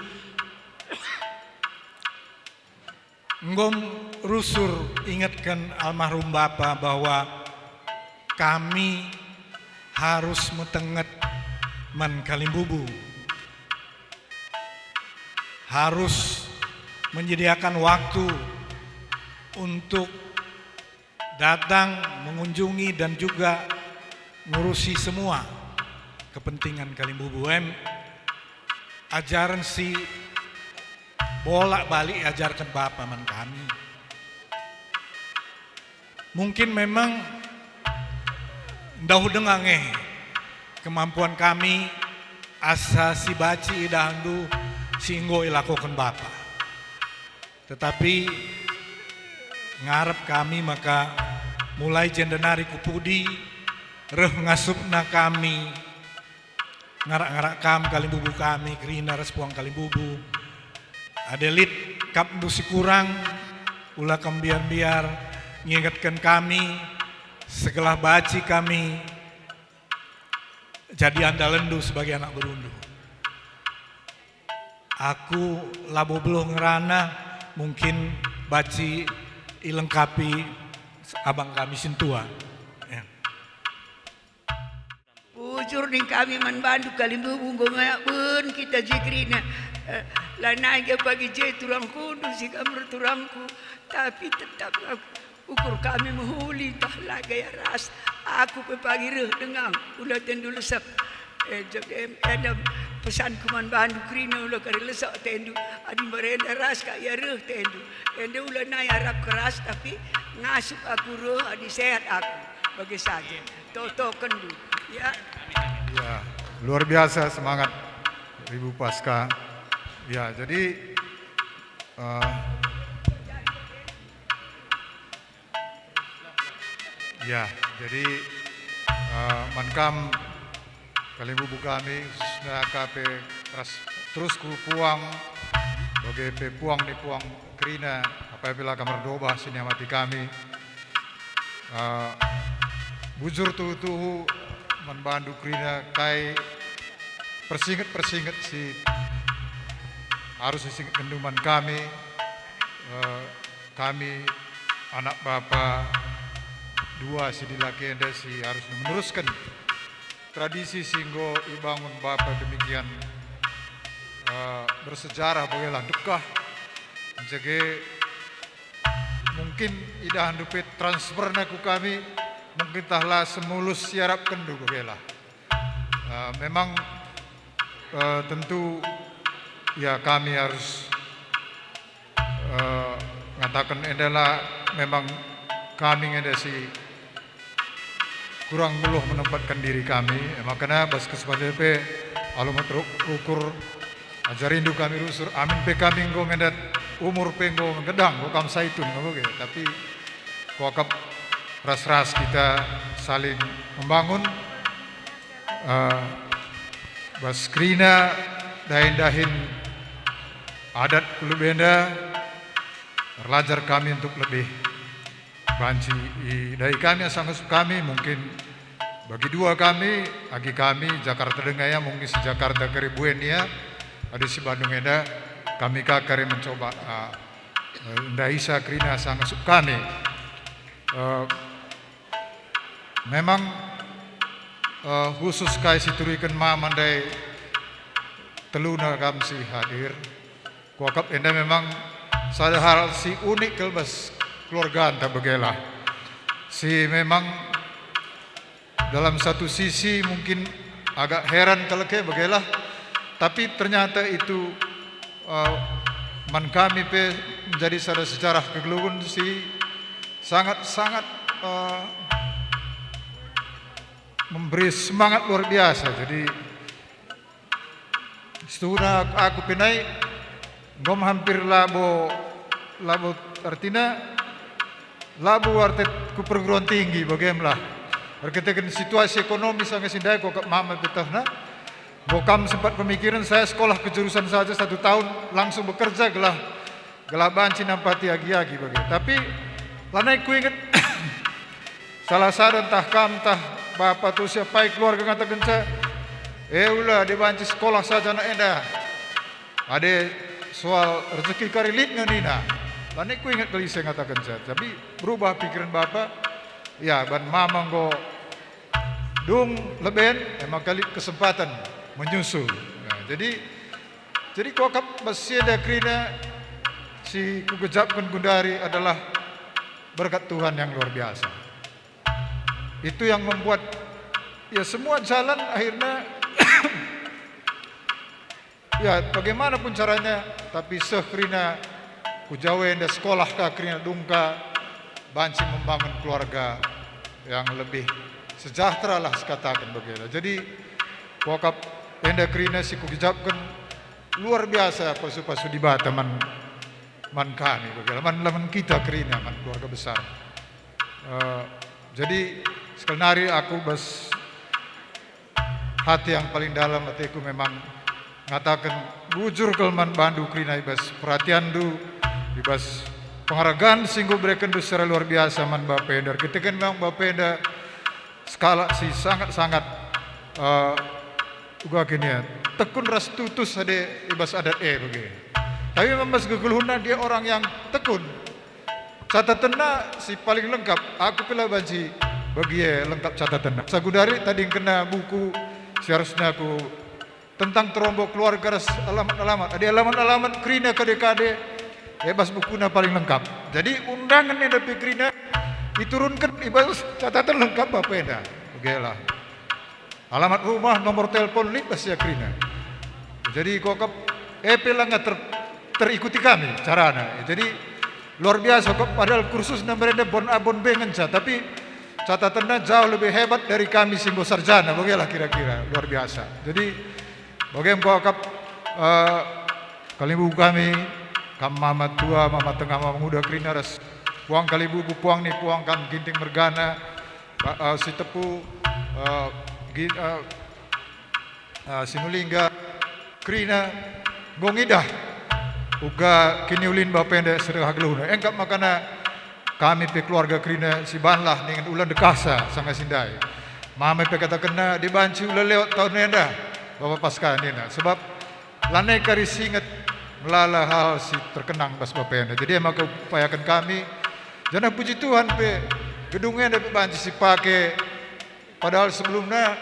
ngom rusur ingatkan almarhum Bapa bahwa kami harus metenget man kalimbubu, harus menyediakan waktu untuk datang mengunjungi dan juga ngurusi semua kepentingan kalimbubu. Ajaran si bolak balik ajarkan Bapa man kami. Mungkin memang dahu dengange kemampuan kami asa si baci idahandu singgo ilakukan Bapa. Tetapi ngarep kami maka mulai jendenari kupudi reh ngasupna kami ngarak-ngarak kam kalimbubu kami kerina respuang kalimbubu adelit kap dusi kurang ulah biar ngingatkan kami segelah baci kami jadi andalendu sebagai anak berundu. Aku labo beluh ngerana mungkin baci ilengkapi abang kami sintua. Bujur ning kami man bandu kalimbubu ngomaya pun kita jikrina lanai ke pagi je turang kudu si kamar turangku tapi tetap ukur kami menghuli tah lagaya ras aku pagi reh dengang ulah tendu lesap ada pesan kuman bandu krina ulah kari lesak tendu adi merenda ras kaya reh tendu ende ulah naik harap keras tapi ngasup aku reh adi sehat aku bagi saja toto kendu ya. Ya, luar biasa semangat Ibu Pasca. Ya, jadi mankam kalimbubu kami sudah kape terus ku puang bagai puang di puang kerina apabila kamar doba sini amati kami bujur tuhu membantu kerina kai persinget si harus disingkat kenduman kami kami anak Bapa dua si dilaki enda si harus meneruskan tradisi singgo ibangun Bapa demikian bersejarah bagilah dekah menjaga mungkin idahan dupet transfer naku kami mungkin tahlah semulus siarap kendu bagilah memang tentu ya kami harus mengatakan adalah memang kami ada si kurang beluh menempatkan diri kami makanya bas kesempatan pe alumat ukur ajarindu kami rusur amin pe kami nggo ngedat umur pe nggo ngedang nggo kam saitun nggo ge tapi kuakap ras-ras kita saling membangun bas krina dahin-dahin adat kulubenda belajar kami untuk lebih banci dari kami yang sangat kami mungkin Bagi dua kami, agi kami Jakarta Dengaya mungkin si Jakarta Keribuan ya, ada si Bandung Enda, kami kakari mencoba Ndaisa Krina sangat kami. Memang khusus kai siturikan mamandai teluna kami si hadir. Kuakap enda memang sada hal si unik kelbas keluarga anta begela. Si memang dalam satu sisi mungkin agak heran kalau ke begela, tapi ternyata itu man kami pe menjadi sada sejarah kegeluhun si sangat memberi semangat luar biasa. Jadi setelah aku pinai gom hampir labo artinya labo artet ku perguruan tinggi bagaimana berkaitan situasi ekonomi sangat sindai kok mama betahna bokam sempat pemikiran saya sekolah kejurusan saja 1 tahun langsung bekerja gelah banci nampati agi-agi bagaimana. Tapi lanai ku ingat salah satu entah kam entah bapak tu siapa keluarga kata genca ulah dia banci sekolah saja nak enda ada soal rezeki karilit nganina. Lanai ku ingat kali saya kata genca, tapi berubah pikiran bapak ya ban mama go dung leben emang kali kesempatan menyusul. Nah, jadi kokap masih ada Krina si kugejapkan Gundari adalah berkat Tuhan yang luar biasa. Itu yang membuat ya semua jalan akhirnya ya bagaimanapun caranya, tapi Krina kujawe enda sekolah ka Krina dungka banci membangun keluarga yang lebih sejahtera lah sekatakan begitu. Jadi kokap enda Krina si kugejapkan luar biasa pasu-pasu di bata man kami begitu. Man kita Krina man keluarga besar. Jadi sekali nari aku bas hati yang paling dalam hatiku memang ngatakan bujur kelman bandu Krina ibas perhatian du ibas penghargaan singgung berikan du secara luar biasa man Bapenda. Kita kan memang Bapenda skala si sangat juga gini ya tekun ras tutus ada ibas adat begitu. Tapi memang kegeluhunan dia orang yang tekun. Catatannya si paling lengkap. Aku pilih banci bagi lengkap catatannya. Sagudari tadi kena buku seharusnya aku tentang terombok keluarga alamat-alamat. Ada alamat-alamat Krina kade-kade. Bebas bukunya paling lengkap. Jadi undangan yang dari Krina diturunkan ibas catatan lengkap Bapenda. Begitulah. Alamat rumah, nomor telepon libas ya Krina. Jadi kokap lah nggak terikuti kami caranya. Jadi luar biasa kok padahal kursus nomornya bon abon bengenca tapi catatannya jauh lebih hebat dari kami singgo sarjana begitulah kira-kira luar biasa. Jadi bagaimana kokap kalibu kami kam mama tua mama tengah mama muda Krina ras puang kalibu puang nih puang kam ginting mergana si tepu sinulingga Krina gongidah uga kini ulin Bapenda sedekah geluhna engkap makana kami pe keluarga Krina si banlah dengan ulan dekasa sangat sindai mama pe kata kena dibanci ulah lewat tahun nenda bapak pasca nena sebab lanai kari singet melala hal si terkenang bas Bapenda. Jadi emang upayakan kami jangan puji Tuhan pe gedungnya ada banci si pakai padahal sebelumnya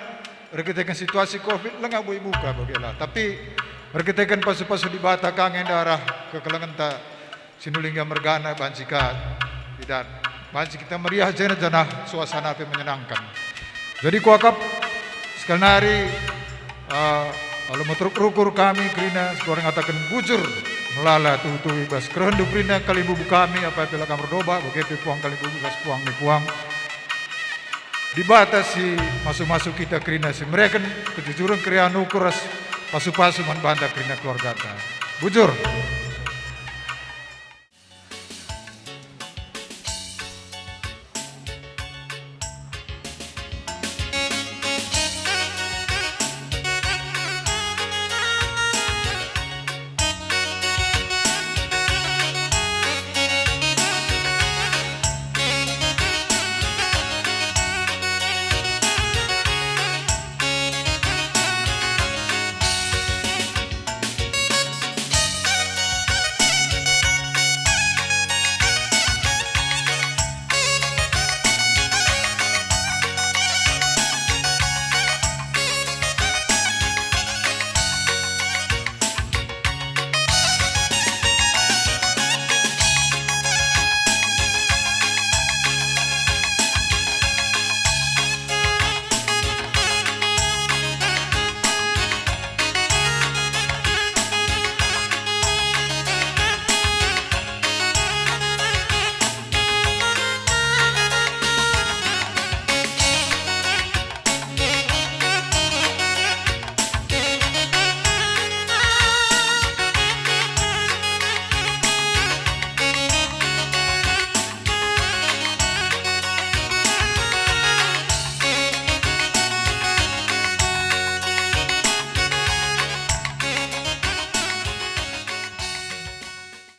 berkaitan situasi Covid lengah boleh buka bagilah tapi berkaitan pasu-pasu di bata kangen darah ke kelengenta sinulingga mergana bancika tidak banci kita meriah jana suasana pe menyenangkan. Jadi kuakap sekali hari lalu motor ukur kami Krina sekarang ngatakan bujur melala tuh ibas kerendu Krina kali bubu kami apa pela kamar doba begitu puang kali bubu gas puang nih puang dibatasi masuk-masuk kita Krina si mereka kejujuran krian ukuras pasu-pasu man bantah Krina keluarga. Bujur.